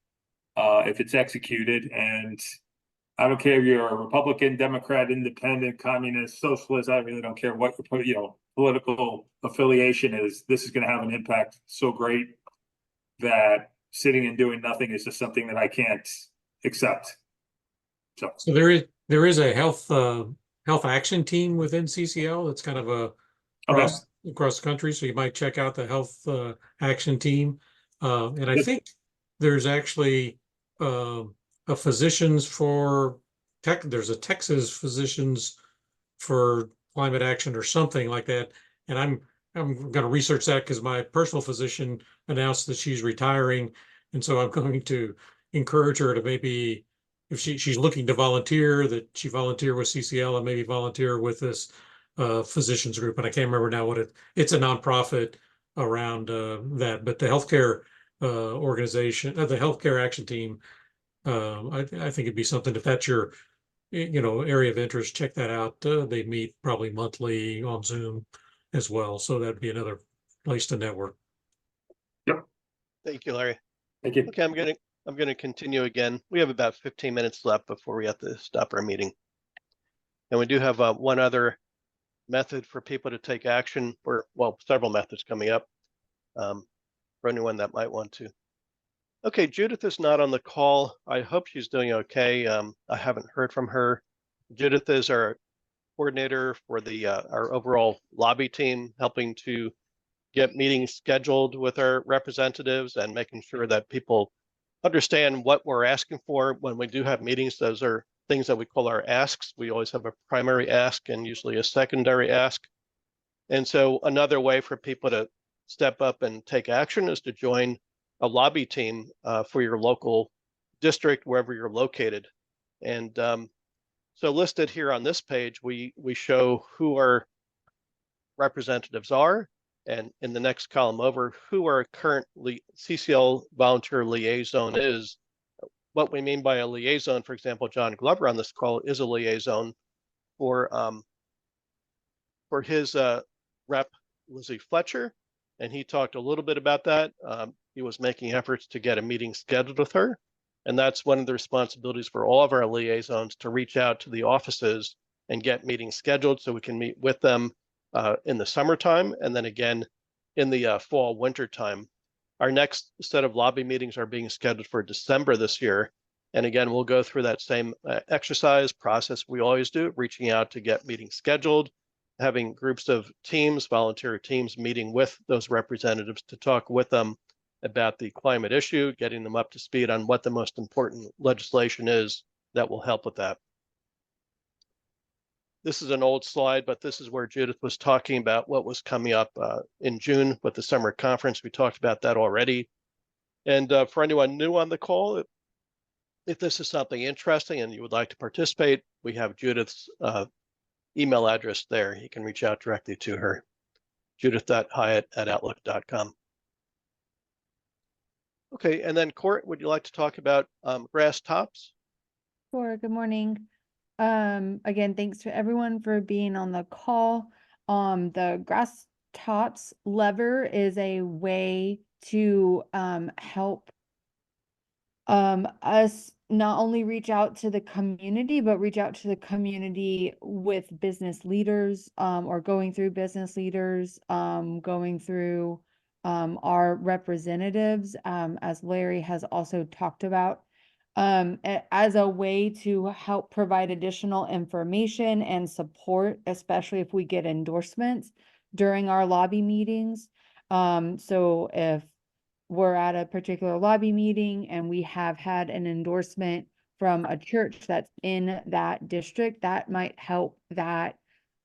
if it's executed. And I don't care if you're a Republican, Democrat, Independent, Communist, Socialist. I really don't care what your political affiliation is. This is going to have an impact so great that sitting and doing nothing is just something that I can't accept. So there is a health action team within CCL. That's kind of across the country. So you might check out the health action team. And I think there's actually a physicians for tech. There's a Texas physicians for climate action or something like that. And I'm going to research that because my personal physician announced that she's retiring. And so I'm going to encourage her to maybe, if she's looking to volunteer, that she volunteer with CCL and maybe volunteer with this physicians group. And I can't remember now what it's a nonprofit around that, but the healthcare organization, the healthcare action team, I think it'd be something, if that's your area of interest, check that out. They meet probably monthly on Zoom as well. So that'd be another place to network. Yep. Thank you, Larry. Thank you. Okay, I'm going to continue again. We have about 15 minutes left before we have to stop our meeting. And we do have one other method for people to take action, or well, several methods coming up for anyone that might want to. Okay, Judith is not on the call. I hope she's doing okay. I haven't heard from her. Judith is our coordinator for the our overall lobby team, helping to get meetings scheduled with our representatives and making sure that people understand what we're asking for when we do have meetings. Those are things that we call our asks. We always have a primary ask and usually a secondary ask. And so another way for people to step up and take action is to join a lobby team for your local district, wherever you're located. And so listed here on this page, we show who our representatives are, and in the next column over, who our current CCL volunteer liaison is. What we mean by a liaison, for example, John Glover on this call is a liaison for his rep, Lizzie Fletcher, and he talked a little bit about that. He was making efforts to get a meeting scheduled with her, and that's one of the responsibilities for all of our liaisons, to reach out to the offices and get meetings scheduled so we can meet with them in the summertime and then again in the fall, winter time. Our next set of lobby meetings are being scheduled for December this year. And again, we'll go through that same exercise process we always do, reaching out to get meetings scheduled, having groups of teams, volunteer teams, meeting with those representatives to talk with them about the climate issue, getting them up to speed on what the most important legislation is that will help with that. This is an old slide, but this is where Judith was talking about what was coming up in June with the summer conference. We talked about that already. And for anyone new on the call, if this is something interesting and you would like to participate, we have Judith's email address there. You can reach out directly to her, judith.hyatt@outlook.com. Okay, and then Court, would you like to talk about grass tops? Sure, good morning. Again, thanks to everyone for being on the call. The grass tops lever is a way to help us not only reach out to the community, but reach out to the community with business leaders, or going through business leaders, going through our representatives, as Larry has also talked about, as a way to help provide additional information and support, especially if we get endorsements during our lobby meetings. So if we're at a particular lobby meeting and we have had an endorsement from a church that's in that district, that might help that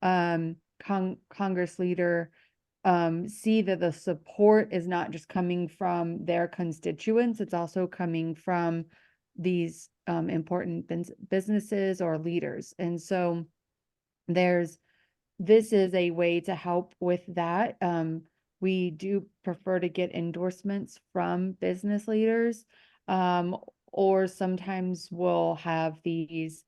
Congress leader see that the support is not just coming from their constituents, it's also coming from these important businesses or leaders. And so this is a way to help with that. We do prefer to get endorsements from business leaders, or sometimes we'll have these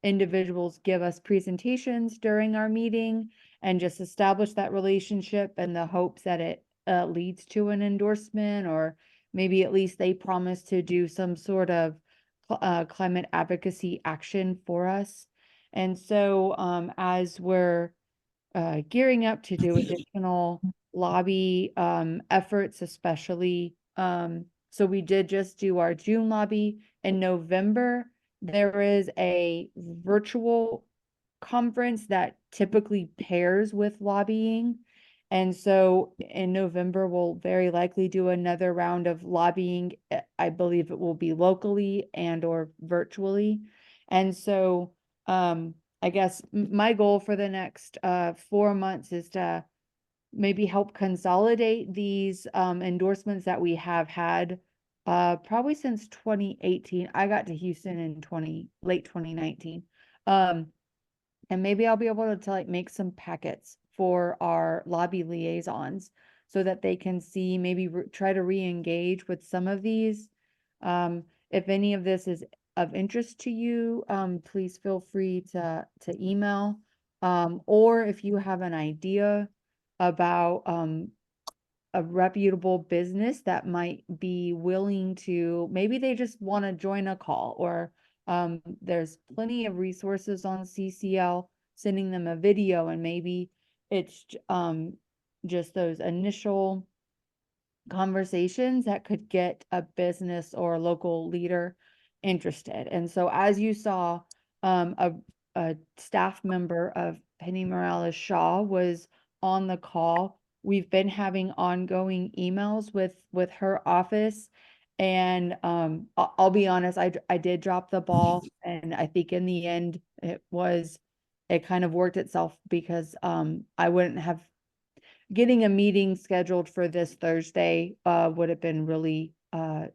individuals give us presentations during our meeting and just establish that relationship in the hopes that it leads to an endorsement, or maybe at least they promise to do some sort of climate advocacy action for us. And so as we're gearing up to do additional lobby efforts, especially, so we did just do our June lobby. In November, there is a virtual conference that typically pairs with lobbying. And so in November, we'll very likely do another round of lobbying. I believe it will be locally and or virtually. And so I guess my goal for the next 4 months is to maybe help consolidate these endorsements that we have had probably since 2018. I got to Houston in late 2019. And maybe I'll be able to like make some packets for our lobby liaisons so that they can see, maybe try to re-engage with some of these. If any of this is of interest to you, please feel free to email, or if you have an idea about a reputable business that might be willing to, maybe they just want to join a call, or there's plenty of resources on CCL, sending them a video, and maybe it's just those initial conversations that could get a business or a local leader interested. And so as you saw, a a staff member of Penny Morales Shaw was on the call. We've been having ongoing emails with her office, and I'll be honest, I did drop the ball, and I think in the end it kind of worked itself, because I wouldn't have getting a meeting scheduled for this Thursday would have been really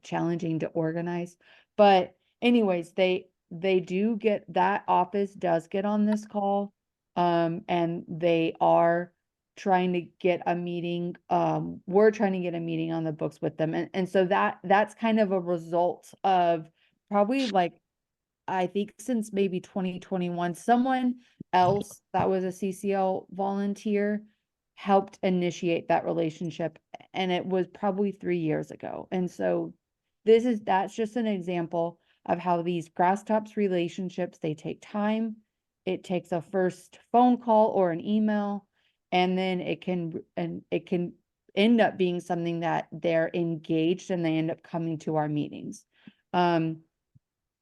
challenging to organize. But anyways, they do get, that office does get on this call, and they are trying to get a meeting. We're trying to get a meeting on the books with them, and so that's kind of a result of probably, like, I think since maybe 2021, someone else that was a CCL volunteer helped initiate that relationship, and it was probably 3 years ago. And so that's just an example of how these grasstops relationships, they take time. It takes a first phone call or an email, and then it can end up being something that they're engaged and they end up coming to our meetings.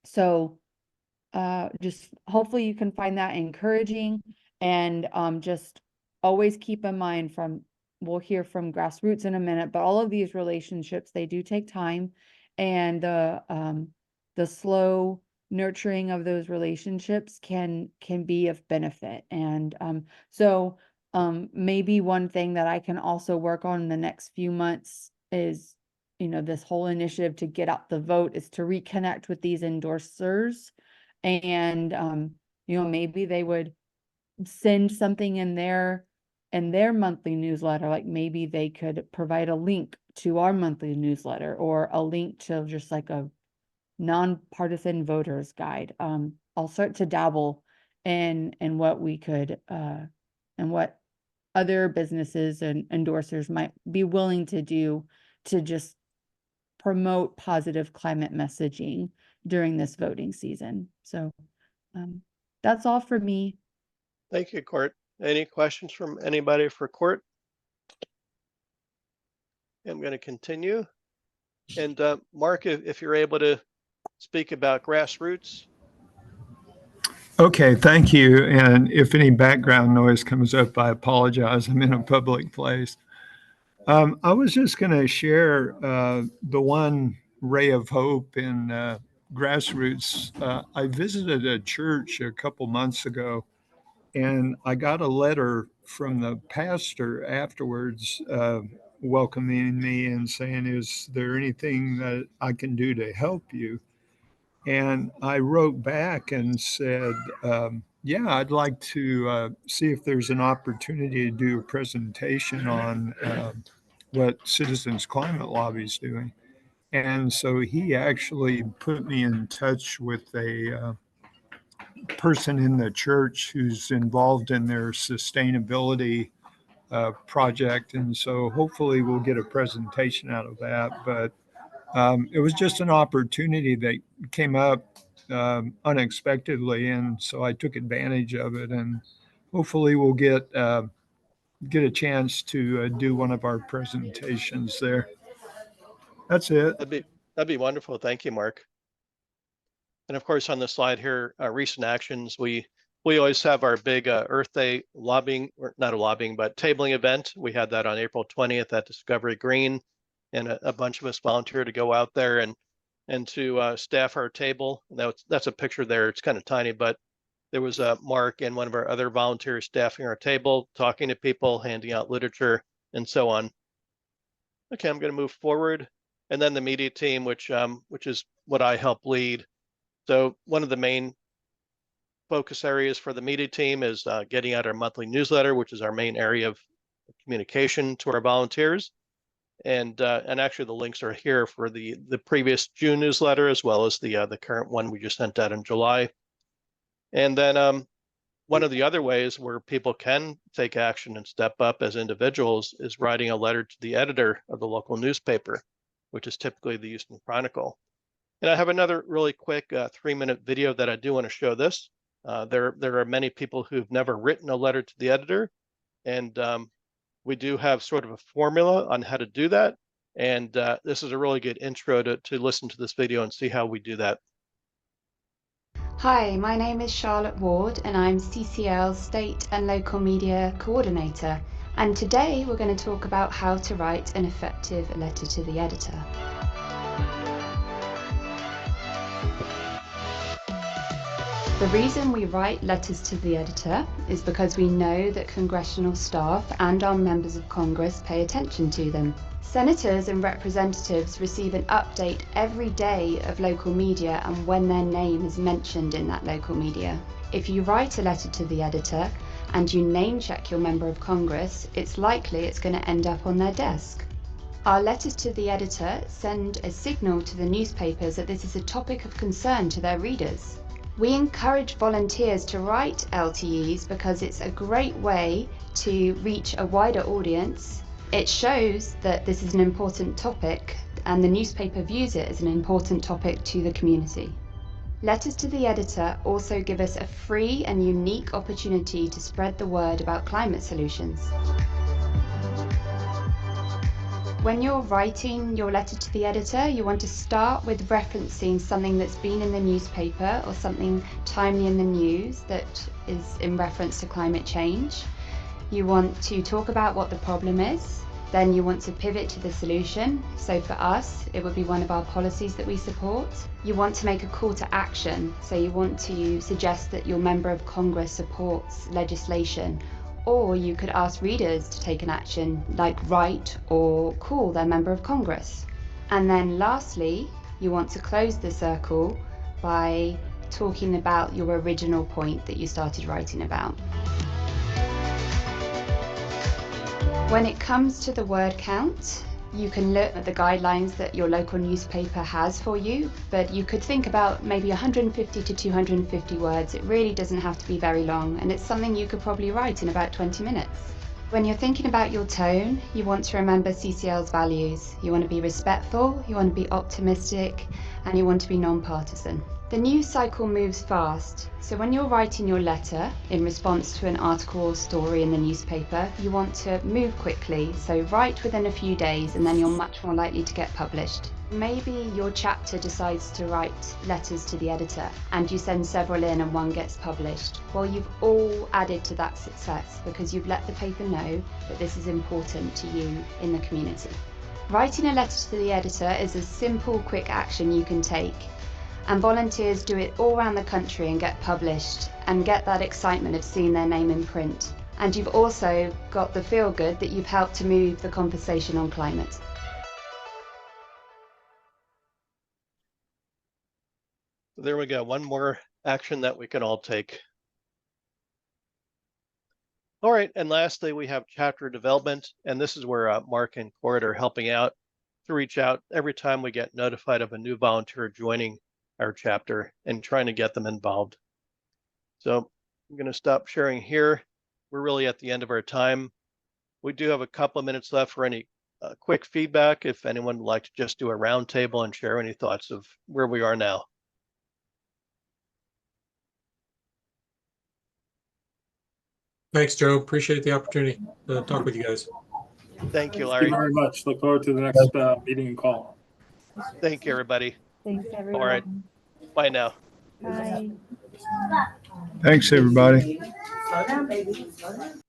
So just hopefully you can find that encouraging, and just always keep in mind, we'll hear from grassroots in a minute, but all of these relationships, they do take time, and the slow nurturing of those relationships can be of benefit. And so maybe one thing that I can also work on in the next few months is, this whole initiative to get out the vote, is to reconnect with these endorsers, and maybe they would send something in their monthly newsletter. Like maybe they could provide a link to our monthly newsletter, or a link to just like a nonpartisan voters guide. I'll start to dabble in what we could and what other businesses and endorsers might be willing to do to just promote positive climate messaging during this voting season. So that's all for me. Thank you, Court. Any questions from anybody for Court? I'm going to continue. And Mark, if you're able to speak about grassroots. Okay, thank you. And if any background noise comes up, I apologize. I'm in a public place. I was just going to share the one ray of hope in grassroots. I visited a church a couple months ago, and I got a letter from the pastor afterwards welcoming me and saying, "Is there anything that I can do to help you?" And I wrote back and said, yeah, I'd like to see if there's an opportunity to do a presentation on what Citizens Climate Lobby is doing. And so he actually put me in touch with a person in the church who's involved in their sustainability project. And so hopefully we'll get a presentation out of that. But it was just an opportunity that came up unexpectedly, and so I took advantage of it. And hopefully, we'll get a chance to do one of our presentations there. That's it. That'd be wonderful. Thank you, Mark. And of course, on the slide here, recent actions. We always have our big Earth Day lobbying, or not a lobbying, but tabling event. We had that on April 20th at Discovery Green, and a bunch of us volunteered to go out there and to staff our table. That's a picture there. It's kind of tiny, but there was Mark and one of our other volunteers staffing our table, talking to people, handing out literature, and so on. Okay, I'm going to move forward. And then the media team, which is what I help lead. So one of the main focus areas for the media team is getting out our monthly newsletter, which is our main area of communication to our volunteers. And actually the links are here for the previous June newsletter, as well as the current one we just sent out in July. And then one of the other ways where people can take action and step up as individuals is writing a letter to the editor of the local newspaper, which is typically the Houston Chronicle. And I have another really quick 3-minute video that I do want to show this. There are many people who've never written a letter to the editor, and we do have sort of a formula on how to do that. And this is a really good intro to listen to this video and see how we do that. Hi, my name is Charlotte Ward and I'm CCL's State and Local Media Coordinator. And today we're going to talk about how to write an effective letter to the editor. The reason we write letters to the editor is because we know that congressional staff and our members of Congress pay attention to them. Senators and representatives receive an update every day of local media and when their name is mentioned in that local media. If you write a letter to the editor and you name check your member of Congress, it's likely it's going to end up on their desk. Our letters to the editor send a signal to the newspapers that this is a topic of concern to their readers. We encourage volunteers to write LTEs because it's a great way to reach a wider audience. It shows that this is an important topic and the newspaper views it as an important topic to the community. Letters to the editor also give us a free and unique opportunity to spread the word about climate solutions. When you're writing your letter to the editor, you want to start with referencing something that's been in the newspaper or something timely in the news that is in reference to climate change. You want to talk about what the problem is. Then you want to pivot to the solution. So for us, it would be one of our policies that we support. You want to make a call to action. So you want to suggest that your member of Congress supports legislation. Or you could ask readers to take an action, like write or call their member of Congress. And then lastly, you want to close the circle by talking about your original point that you started writing about. When it comes to the word count, you can look at the guidelines that your local newspaper has for you, but you could think about maybe 150 to 250 words. It really doesn't have to be very long, and it's something you could probably write in about 20 minutes. When you're thinking about your tone, you want to remember CCL's values. You want to be respectful, you want to be optimistic, and you want to be non-partisan. The news cycle moves fast, so when you're writing your letter in response to an article or story in the newspaper, you want to move quickly, so write within a few days and then you're much more likely to get published. Maybe your chapter decides to write letters to the editor and you send several in and one gets published. Well, you've all added to that success because you've let the paper know that this is important to you in the community. Writing a letter to the editor is a simple, quick action you can take. And volunteers do it all around the country and get published and get that excitement of seeing their name in print. And you've also got the feel good that you've helped to move the conversation on climate. There we go. One more action that we can all take. All right. And lastly, we have chapter development. And this is where Mark and Cord are helping out to reach out every time we get notified of a new volunteer joining our chapter and trying to get them involved. So I'm going to stop sharing here. We're really at the end of our time. We do have a couple of minutes left for any quick feedback. If anyone would like to just do a roundtable and share any thoughts of where we are now. Thanks, Joe. Appreciate the opportunity to talk with you guys. Thank you, Thank Larry. you very much. Look forward to the next meeting and call. Thank you, everybody. Thanks, everyone. All right. Bye now. Bye. Thanks, everybody. Slow down, baby. Slow down.